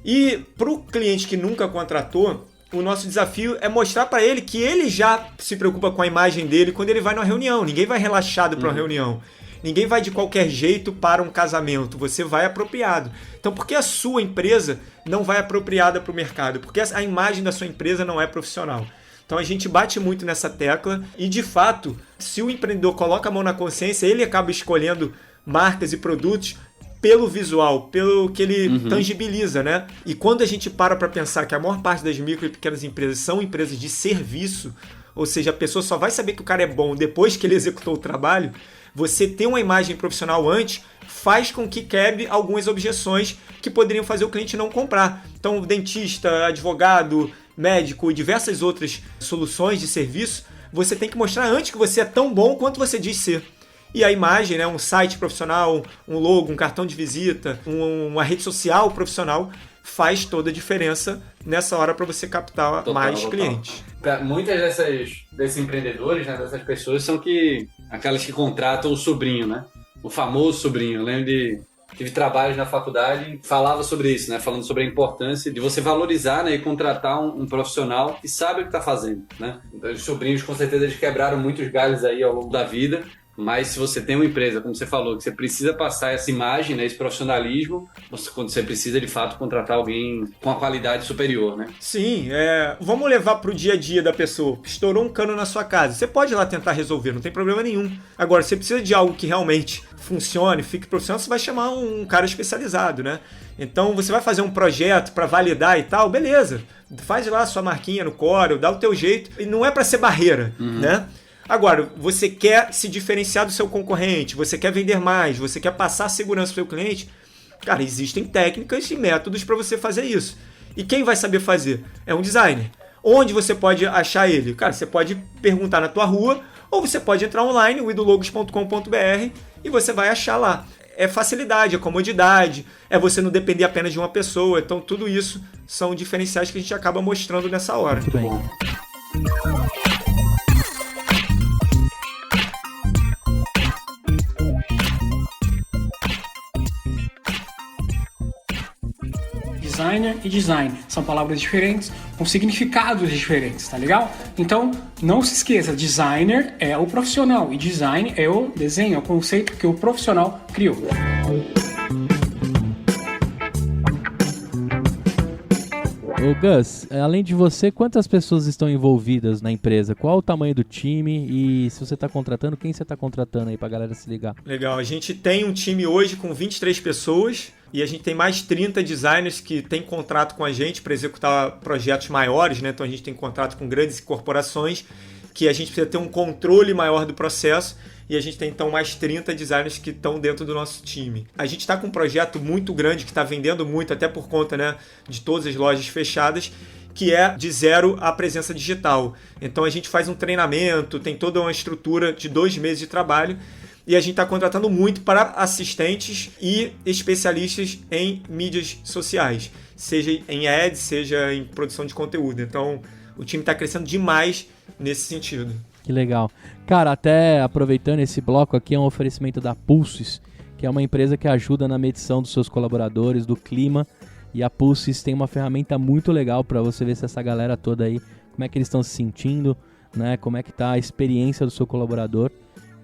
E para o cliente que nunca contratou, o nosso desafio é mostrar para ele que ele já se preocupa com a imagem dele quando ele vai numa reunião. Ninguém vai relaxado para uma reunião. Ninguém vai de qualquer jeito para um casamento, você vai apropriado. Então, por que a sua empresa não vai apropriada para o mercado? Porque a imagem da sua empresa não é profissional. Então, a gente bate muito nessa tecla e, de fato, se o empreendedor coloca a mão na consciência, ele acaba escolhendo marcas e produtos pelo visual, pelo que ele tangibiliza, né? E quando a gente para pensar que a maior parte das micro e pequenas empresas são empresas de serviço, ou seja, a pessoa só vai saber que o cara é bom depois que ele executou o trabalho, você ter uma imagem profissional antes faz com que quebre algumas objeções que poderiam fazer o cliente não comprar. Então, dentista, advogado, médico e diversas outras soluções de serviço, você tem que mostrar antes que você é tão bom quanto você diz ser. E a imagem, né, um site profissional, um logo, um cartão de visita, uma rede social profissional, faz toda a diferença nessa hora para você captar mais clientes. Muitas desses empreendedores, né, dessas pessoas, são aquelas que contratam o sobrinho, né? O famoso sobrinho. Eu lembro tive trabalhos na faculdade, falava sobre isso, né? Falando sobre a importância de você valorizar, né, e contratar um profissional que sabe o que está fazendo, né? Então, os sobrinhos, com certeza, eles quebraram muitos galhos aí ao longo da vida. Mas se você tem uma empresa, como você falou, que você precisa passar essa imagem, né, esse profissionalismo, quando você precisa de fato contratar alguém com uma qualidade superior, né? Sim, vamos levar para o dia a dia da pessoa. Estourou um cano na sua casa, você pode ir lá tentar resolver, não tem problema nenhum. Agora, você precisa de algo que realmente funcione, fique profissional, você vai chamar um cara especializado, né? Então, você vai fazer um projeto para validar e tal, beleza. Faz lá a sua marquinha no Corel, dá o teu jeito. E não é para ser barreira, né? Agora, você quer se diferenciar do seu concorrente, você quer vender mais, você quer passar segurança para o seu cliente, cara, existem técnicas e métodos para você fazer isso. E quem vai saber fazer? É um designer. Onde você pode achar ele? Cara, você pode perguntar na tua rua, ou você pode entrar online, o idologos.com.br, e você vai achar lá. É facilidade, é comodidade, é você não depender apenas de uma pessoa. Então, tudo isso são diferenciais que a gente acaba mostrando nessa hora. Muito bem. Designer e design são palavras diferentes com significados diferentes, tá legal? Então, não se esqueça, designer é o profissional e design é o desenho, é o conceito que o profissional criou. Ô Gus, além de você, quantas pessoas estão envolvidas na empresa? Qual o tamanho do time? E se você está contratando, quem você está contratando aí pra galera se ligar? Legal, a gente tem um time hoje com 23 pessoas e a gente tem mais 30 designers que têm contrato com a gente para executar projetos maiores, né? Então a gente tem contrato com grandes corporações que a gente precisa ter um controle maior do processo. E a gente tem então mais 30 designers que estão dentro do nosso time. A gente está com um projeto muito grande que está vendendo muito, até por conta, né, de todas as lojas fechadas, que é de zero a presença digital. Então a gente faz um treinamento, tem toda uma estrutura de 2 meses de trabalho e a gente está contratando muito para assistentes e especialistas em mídias sociais, seja em ads, seja em produção de conteúdo. Então o time está crescendo demais nesse sentido. Que legal. Cara, até aproveitando esse bloco aqui, é um oferecimento da Pulses, que é uma empresa que ajuda na medição dos seus colaboradores, do clima. E a Pulses tem uma ferramenta muito legal para você ver se essa galera toda aí, como é que eles estão se sentindo, né? Como é que tá a experiência do seu colaborador.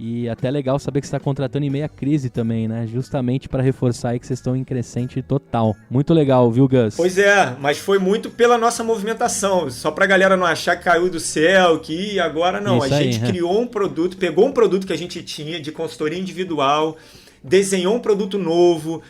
E até legal saber que você está contratando em meia crise também, né? Justamente para reforçar aí que vocês estão em crescente total. Muito legal, viu, Gus? Pois é, mas foi muito pela nossa movimentação. Só pra galera não achar que caiu do céu, que agora não. Isso a gente criou um produto, pegou um produto que a gente tinha de consultoria individual, desenhou um produto novo,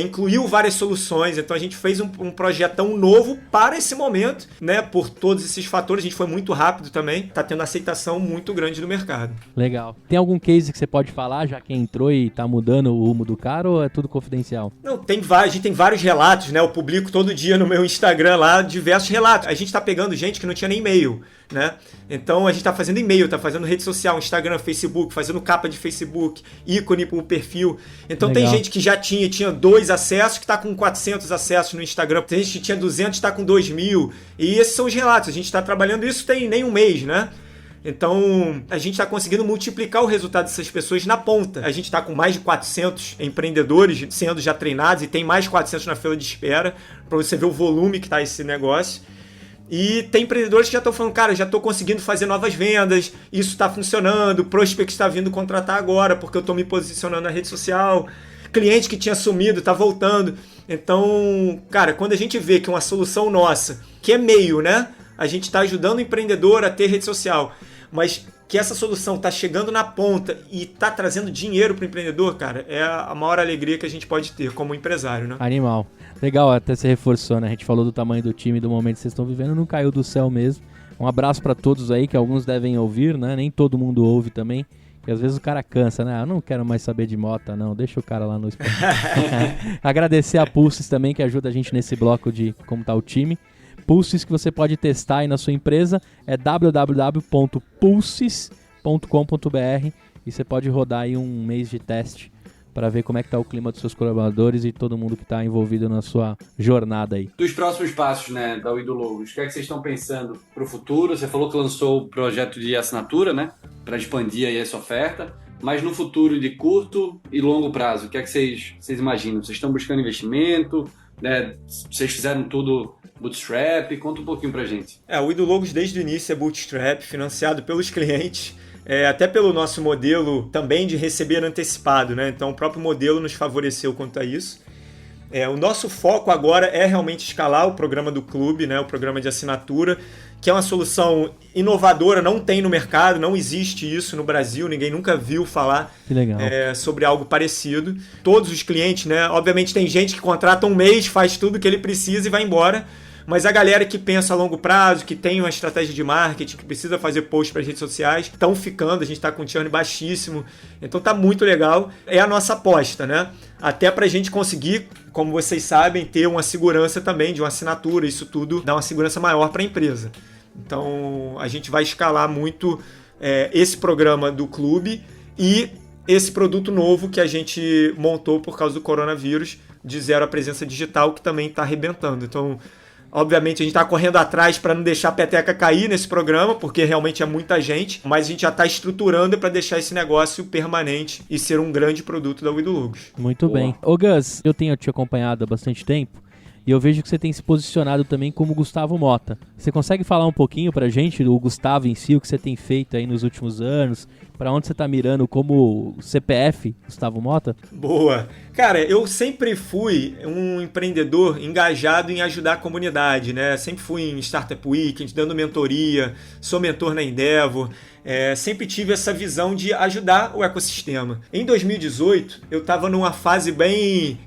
incluiu várias soluções. Então a gente fez um projetão novo para esse momento, né? Por todos esses fatores, a gente foi muito rápido também, tá tendo aceitação muito grande no mercado. Legal. Tem algum case que você pode falar, já que entrou e tá mudando o rumo do cara, ou é tudo confidencial? Não, a gente tem vários relatos, né? Eu publico todo dia no meu Instagram lá diversos relatos. A gente tá pegando gente que não tinha nem e-mail, né? Então a gente tá fazendo e-mail, tá fazendo rede social, Instagram, Facebook, fazendo capa de Facebook, ícone pro perfil. Então Legal. tem gente que já tinha 2 acessos, que tá com 400 acessos no Instagram. Tem gente que tinha 200, tá com 2.000. E esses são os relatos. A gente tá trabalhando isso tem nem um mês, né? Então, a gente está conseguindo multiplicar o resultado dessas pessoas na ponta. A gente está com mais de 400 empreendedores sendo já treinados e tem mais 400 na fila de espera, para você ver o volume que está esse negócio. E tem empreendedores que já estão falando, cara, já estou conseguindo fazer novas vendas, isso está funcionando, o prospect está vindo contratar agora porque eu estou me posicionando na rede social, cliente que tinha sumido está voltando. Então, cara, quando a gente vê que uma solução nossa, que é meio, né? A gente está ajudando o empreendedor a ter rede social, mas que essa solução está chegando na ponta e está trazendo dinheiro para o empreendedor, cara, é a maior alegria que a gente pode ter como empresário, né? Animal. Legal, até você reforçou, né? A gente falou do tamanho do time, do momento que vocês estão vivendo, não caiu do céu mesmo. Um abraço para todos aí, que alguns devem ouvir, né? Nem todo mundo ouve também. E às vezes o cara cansa, né? Eu não quero mais saber de moto, não. Deixa o cara lá no Spotify. Agradecer a Pulses também, que ajuda a gente nesse bloco de como tá o time. Pulses que você pode testar aí na sua empresa é www.pulses.com.br e você pode rodar aí um mês de teste para ver como é que tá o clima dos seus colaboradores e todo mundo que está envolvido na sua jornada aí. Dos próximos passos, né, da Wido Logos, o que é que vocês estão pensando para o futuro? Você falou que lançou o projeto de assinatura, né, para expandir aí essa oferta, mas no futuro de curto e longo prazo, o que é que vocês imaginam? Vocês estão buscando investimento? Né, vocês fizeram tudo bootstrap? Conta um pouquinho pra gente. O Wido Logos desde o início é bootstrap, financiado pelos clientes, até pelo nosso modelo também de receber antecipado, né? Então o próprio modelo nos favoreceu quanto a isso. O nosso foco agora é realmente escalar o programa do clube, né? O programa de assinatura, que é uma solução inovadora, não tem no mercado, não existe isso no Brasil, ninguém nunca viu falar sobre algo parecido. Todos os clientes, né? Obviamente tem gente que contrata um mês, faz tudo que ele precisa e vai embora, mas a galera que pensa a longo prazo, que tem uma estratégia de marketing, que precisa fazer post para as redes sociais, estão ficando, a gente está com um churn baixíssimo, então tá muito legal, é a nossa aposta, né? Até para a gente conseguir, como vocês sabem, ter uma segurança também de uma assinatura, isso tudo dá uma segurança maior para a empresa. Então a gente vai escalar muito esse programa do clube e esse produto novo que a gente montou por causa do coronavírus, de zero a presença digital, que também está arrebentando. Então, obviamente, a gente está correndo atrás para não deixar a peteca cair nesse programa, porque realmente é muita gente, mas a gente já está estruturando para deixar esse negócio permanente e ser um grande produto da Wido Logos. Muito bem. Ô Gus, eu tenho te acompanhado há bastante tempo e eu vejo que você tem se posicionado também como Gustavo Mota. Você consegue falar um pouquinho pra gente do Gustavo em si, o que você tem feito aí nos últimos anos, para onde você tá mirando como CPF, Gustavo Mota? Boa! Cara, eu sempre fui um empreendedor engajado em ajudar a comunidade, né? Sempre fui em Startup Weekend, dando mentoria, sou mentor na Endeavor, sempre tive essa visão de ajudar o ecossistema. Em 2018, eu estava numa fase bem,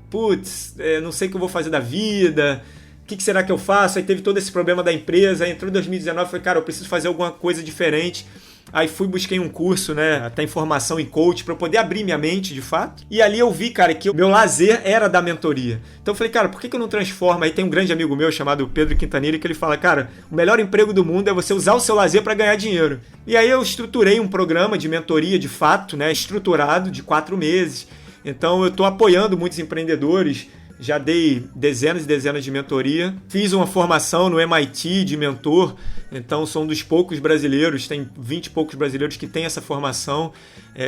não sei o que eu vou fazer da vida, o que será que eu faço? Aí teve todo esse problema da empresa, aí entrou em 2019, falei, cara, eu preciso fazer alguma coisa diferente. Aí busquei um curso, né, até informação em coach, para eu poder abrir minha mente, de fato. E ali eu vi, cara, que o meu lazer era da mentoria. Então eu falei, cara, por que eu não transformo? Aí tem um grande amigo meu chamado Pedro Quintanilha, que ele fala, cara, o melhor emprego do mundo é você usar o seu lazer para ganhar dinheiro. E aí eu estruturei um programa de mentoria, de fato, né, estruturado, de 4 meses. Então eu estou apoiando muitos empreendedores. Já dei dezenas e dezenas de mentoria. Fiz uma formação no MIT de mentor. Então sou um dos poucos brasileiros, tem 20 e poucos brasileiros que têm essa formação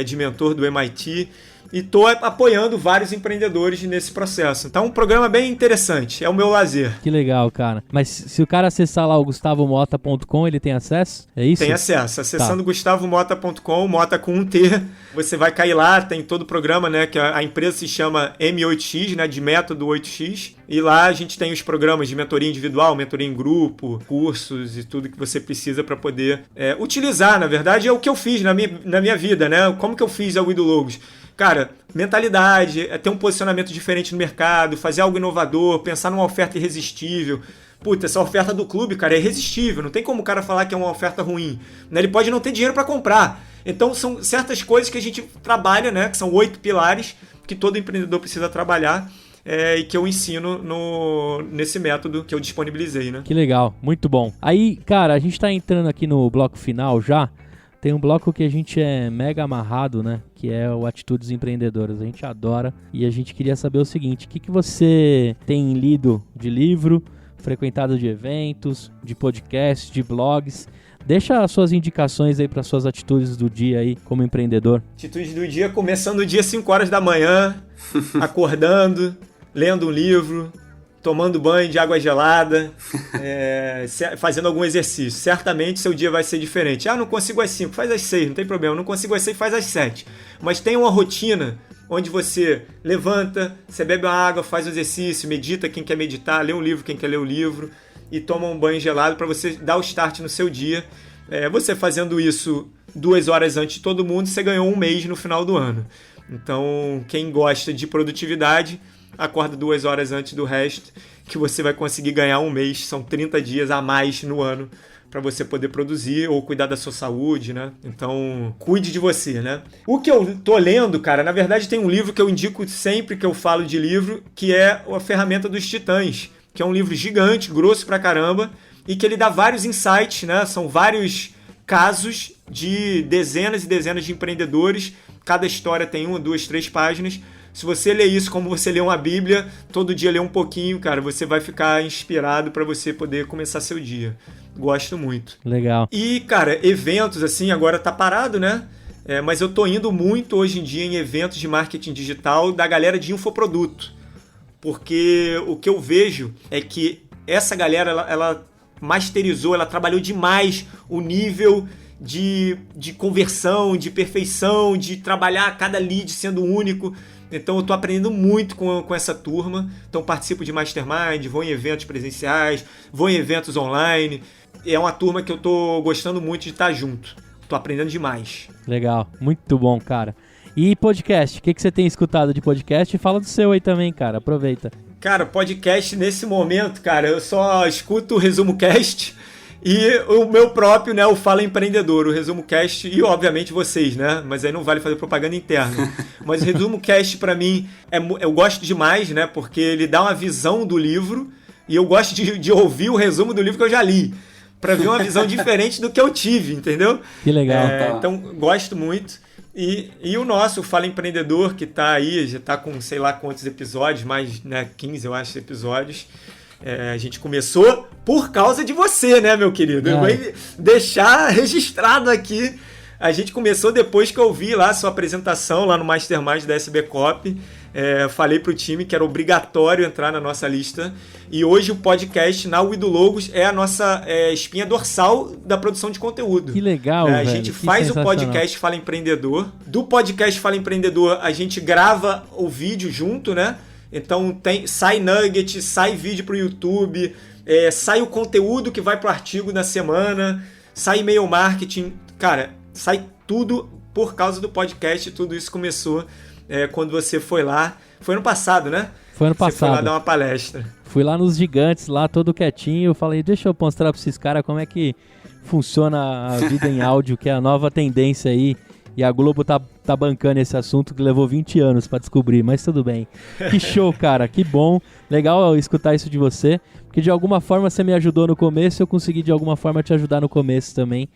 de mentor do MIT. E estou apoiando vários empreendedores nesse processo. Então, um programa bem interessante. É o meu lazer. Que legal, cara. Mas se o cara acessar lá o gustavomota.com, ele tem acesso? É isso? Tem acesso. Acessando gustavomota.com, Mota com um T, você vai cair lá, tem todo o programa, né? Que a empresa se chama M8X, né? De método 8X. E lá a gente tem os programas de mentoria individual, mentoria em grupo, cursos e tudo que você precisa para poder utilizar. Na verdade, é o que eu fiz na minha vida, né? Como que eu fiz a Wido Logos? Cara, mentalidade, é ter um posicionamento diferente no mercado, fazer algo inovador, pensar numa oferta irresistível. Puta, essa oferta do clube, cara, é irresistível. Não tem como o cara falar que é uma oferta ruim, né? Ele pode não ter dinheiro para comprar. Então são certas coisas que a gente trabalha, né? Que são 8 pilares que todo empreendedor precisa trabalhar. E que eu ensino nesse método que eu disponibilizei, né? Que legal, muito bom. Aí, cara, a gente tá entrando aqui no bloco final já. Tem um bloco que a gente é mega amarrado, né? Que é o Atitudes Empreendedoras. A gente adora. E a gente queria saber o seguinte: o que você tem lido de livro, frequentado de eventos, de podcasts, de blogs? Deixa as suas indicações aí para suas atitudes do dia aí como empreendedor. Atitudes do dia, começando o dia 5 horas da manhã, acordando, lendo um livro, tomando banho de água gelada, fazendo algum exercício. Certamente seu dia vai ser diferente. Não consigo às 5, faz às 6, não tem problema. Não consigo às 6, faz às 7. Mas tem uma rotina onde você levanta, você bebe uma água, faz um exercício, medita quem quer meditar, lê um livro quem quer ler o livro e toma um banho gelado para você dar o start no seu dia. Você fazendo isso 2 horas antes de todo mundo, você ganhou um mês no final do ano. Então, quem gosta de produtividade, acorda 2 horas antes do resto, que você vai conseguir ganhar um mês. São 30 dias a mais no ano para você poder produzir ou cuidar da sua saúde, né? Então, cuide de você, né? O que eu tô lendo, cara, na verdade tem um livro que eu indico sempre que eu falo de livro, que é A Ferramenta dos Titãs, que é um livro gigante, grosso pra caramba, e que ele dá vários insights, né? São vários casos de dezenas e dezenas de empreendedores. Cada história tem 1, 2, 3 páginas. Se você ler isso como você lê uma Bíblia, todo dia lê um pouquinho, cara, você vai ficar inspirado para você poder começar seu dia. Gosto muito. Legal. E, cara, eventos, assim, agora tá parado, né? Mas eu tô indo muito hoje em dia em eventos de marketing digital da galera de infoproduto. Porque o que eu vejo é que essa galera, ela masterizou, ela trabalhou demais o nível de conversão, de perfeição, de trabalhar cada lead sendo único. Então eu tô aprendendo muito com essa turma. Então participo de mastermind, vou em eventos presenciais, vou em eventos online. É uma turma que eu tô gostando muito de estar junto. Tô aprendendo demais. Legal, muito bom, cara. E podcast, o que você tem escutado de podcast? Fala do seu aí também, cara, aproveita. Cara, podcast nesse momento, cara, eu só escuto o Resumo Cast e o meu próprio, né, o Fala Empreendedor, o Resumo Cast e obviamente vocês, né, mas aí não vale fazer propaganda interna. Mas o Resumo Cast pra mim, eu gosto demais, né, porque ele dá uma visão do livro e eu gosto de ouvir o resumo do livro que eu já li, pra ver uma visão diferente do que eu tive, entendeu? Que legal. Então, gosto muito. E o nosso, o Fala Empreendedor, que tá aí, já tá com sei lá quantos episódios, mais, né, 15, eu acho, episódios. A gente começou por causa de você, né, meu querido? Eu vou deixar registrado aqui. A gente começou depois que eu vi lá a sua apresentação lá no Mastermind da SB Copy. Falei pro time que era obrigatório entrar na nossa lista. E hoje o podcast na We Do Logos é a nossa espinha dorsal da produção de conteúdo. Que legal, velho. A gente faz o podcast Fala Empreendedor. Do podcast Fala Empreendedor, a gente grava o vídeo junto, né? Então sai nugget, sai vídeo pro YouTube, sai o conteúdo que vai pro artigo na semana, sai e-mail marketing. Cara, sai tudo por causa do podcast. Tudo isso começou quando você foi lá. Foi ano passado, né? Foi ano passado. Você foi lá dar uma palestra. Fui lá nos gigantes, lá todo quietinho. Eu falei, deixa eu mostrar pra esses caras como é que funciona a vida em áudio, que é a nova tendência aí. E a Globo tá bancando esse assunto que levou 20 anos pra descobrir, mas tudo bem. Que show, cara, que bom. Legal escutar isso de você, porque de alguma forma você me ajudou no começo, eu consegui de alguma forma te ajudar no começo também.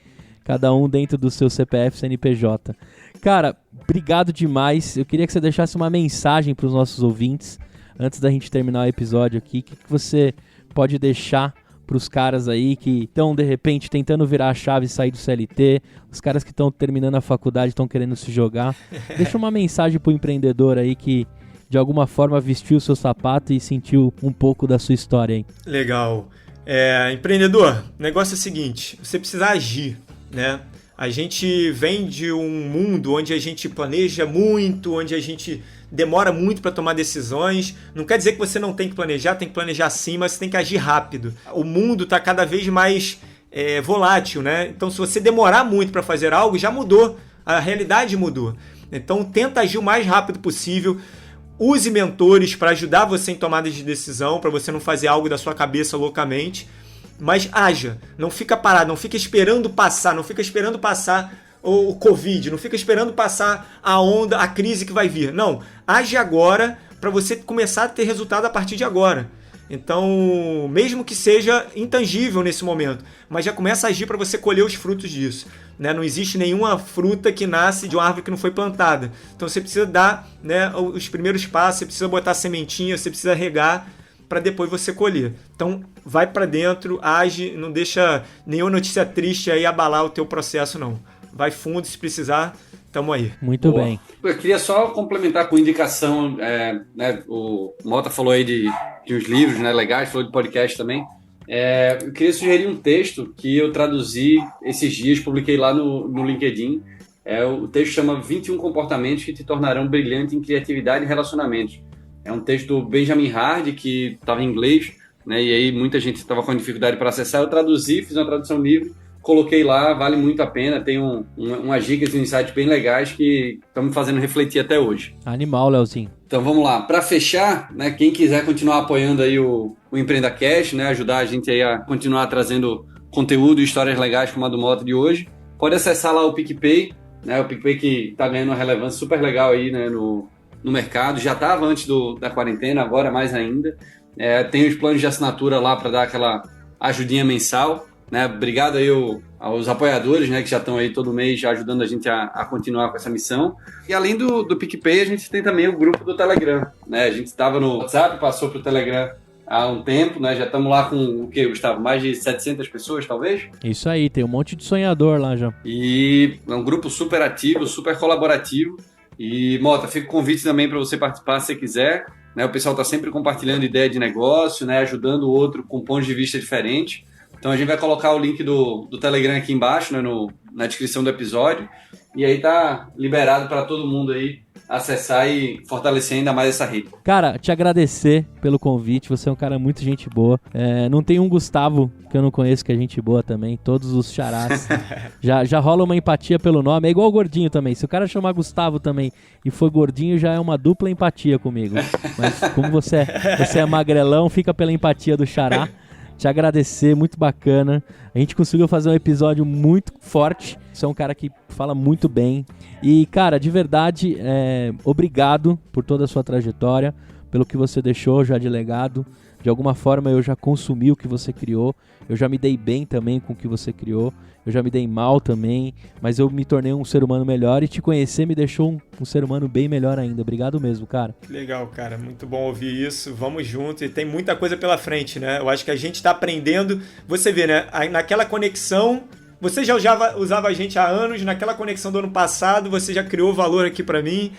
Cada um dentro do seu CPF, CNPJ. Cara, obrigado demais. Eu queria que você deixasse uma mensagem pros nossos ouvintes, antes da gente terminar o episódio aqui. O que você pode deixar pros caras aí que estão, de repente, tentando virar a chave e sair do CLT, os caras que estão terminando a faculdade, estão querendo se jogar. Deixa uma mensagem pro empreendedor aí que, de alguma forma, vestiu o seu sapato e sentiu um pouco da sua história, hein? Legal. Empreendedor, o negócio é o seguinte, você precisa agir, né? A gente vem de um mundo onde a gente planeja muito, onde a gente demora muito para tomar decisões. Não quer dizer que você não tem que planejar sim, mas você tem que agir rápido. O mundo está cada vez mais volátil, né? Então, se você demorar muito para fazer algo, já mudou. A realidade mudou. Então tenta agir o mais rápido possível. Use mentores para ajudar você em tomadas de decisão, para você não fazer algo da sua cabeça loucamente. Mas haja, não fica parado, não fica esperando passar, o Covid, não fica esperando passar a onda, a crise que vai vir. Não, age agora para você começar a ter resultado a partir de agora. Então, mesmo que seja intangível nesse momento, mas já começa a agir para você colher os frutos disso. Né? Não existe nenhuma fruta que nasce de uma árvore que não foi plantada. Então você precisa dar, né, os primeiros passos, você precisa botar sementinha, você precisa regar para depois você colher. Então vai para dentro, age, não deixa nenhuma notícia triste aí abalar o teu processo não. Vai fundo se precisar, tamo aí. Muito Boa. bem. Eu queria só complementar com indicação, né, o Mota falou aí de uns livros, né, legais, falou de podcast também. Eu queria sugerir um texto que eu traduzi esses dias, publiquei lá no LinkedIn. O texto chama 21 comportamentos que te tornarão brilhante em criatividade e relacionamentos. É um texto do Benjamin Hardy, que estava em inglês, né, e aí muita gente estava com dificuldade para acessar. Eu traduzi, fiz uma tradução livre, coloquei lá, vale muito a pena. Tem umas dicas e insights bem legais que estão me fazendo refletir até hoje. Animal, Leozinho. Então vamos lá. Para fechar, né, quem quiser continuar apoiando aí o EmpreendaCast, né, ajudar a gente aí a continuar trazendo conteúdo e histórias legais como a do Mota de hoje, pode acessar lá o PicPay, né, o PicPay que está ganhando uma relevância super legal aí, né, no mercado. Já estava antes da quarentena, agora mais ainda. Tem os planos de assinatura lá para dar aquela ajudinha mensal. Né? Obrigado aí aos apoiadores, né, que já estão aí todo mês já ajudando a gente a continuar com essa missão. E além do PicPay, a gente tem também o grupo do Telegram. Né? A gente estava no WhatsApp, passou para o Telegram há um tempo, né? Já estamos lá com o quê, Gustavo? Mais de 700 pessoas, talvez? Isso aí, tem um monte de sonhador lá já. E é um grupo super ativo, super colaborativo. E, Mota, fica o convite também para você participar se você quiser. Né? O pessoal está sempre compartilhando ideia de negócio, né? Ajudando o outro com pontos de vista diferentes. Então a gente vai colocar o link do Telegram aqui embaixo, né, na descrição do episódio. E aí tá liberado para todo mundo aí acessar e fortalecer ainda mais essa rede. Cara, te agradecer pelo convite, você é um cara muito gente boa. Não tem um Gustavo que eu não conheço que é gente boa também, todos os xarás. já rola uma empatia pelo nome, é igual o Gordinho também. Se o cara chamar Gustavo também e for Gordinho, já é uma dupla empatia comigo. Mas como você é magrelão, fica pela empatia do xará. Te agradecer, muito bacana. A gente conseguiu fazer um episódio muito forte. Você é um cara que fala muito bem. E, cara, de verdade, obrigado por toda a sua trajetória, pelo que você deixou já de legado. De alguma forma eu já consumi o que você criou. Eu já me dei bem também com o que você criou. Eu já me dei mal também, mas eu me tornei um ser humano melhor e te conhecer me deixou um ser humano bem melhor ainda. Obrigado mesmo, cara. Legal, cara. Muito bom ouvir isso. Vamos junto. E tem muita coisa pela frente, né? Eu acho que a gente tá aprendendo. Você vê, né? Naquela conexão, você já usava a gente há anos. Naquela conexão do ano passado, você já criou valor aqui pra mim.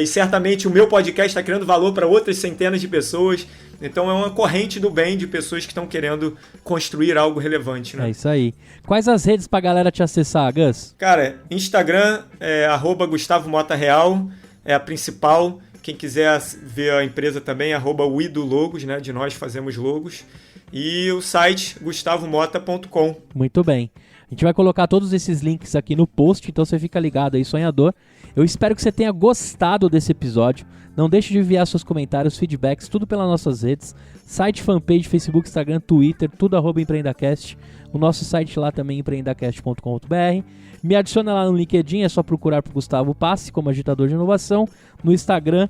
E certamente o meu podcast está criando valor para outras centenas de pessoas. Então é uma corrente do bem de pessoas que estão querendo construir algo relevante, né? É isso aí. Quais as redes pra galera te acessar, Gus? Cara, Instagram é @GustavoMotaReal, é a principal. Quem quiser ver a empresa também, @WeDoLogos, né? De nós fazemos logos. E o site gustavomota.com. Muito bem. A gente vai colocar todos esses links aqui no post, então você fica ligado aí, sonhador. Eu espero que você tenha gostado desse episódio. Não deixe de enviar seus comentários, feedbacks, tudo pelas nossas redes. Site, fanpage, Facebook, Instagram, Twitter, tudo @EmpreendaCast. O nosso site lá também, empreendacast.com.br. Me adiciona lá no LinkedIn, é só procurar por Gustavo Passe como agitador de inovação. No Instagram,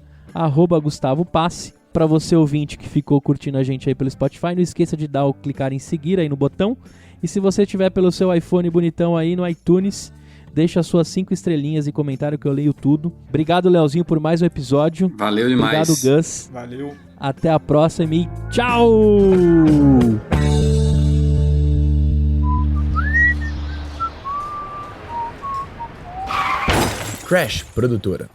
@Gustavo Passe. Para você ouvinte que ficou curtindo a gente aí pelo Spotify, não esqueça de clicar em seguir aí no botão. E se você tiver pelo seu iPhone bonitão aí no iTunes, deixa as suas 5 estrelinhas e comentário que eu leio tudo. Obrigado, Leozinho, por mais um episódio. Valeu demais. Obrigado, Gus. Valeu. Até a próxima e tchau! Crash Produtora.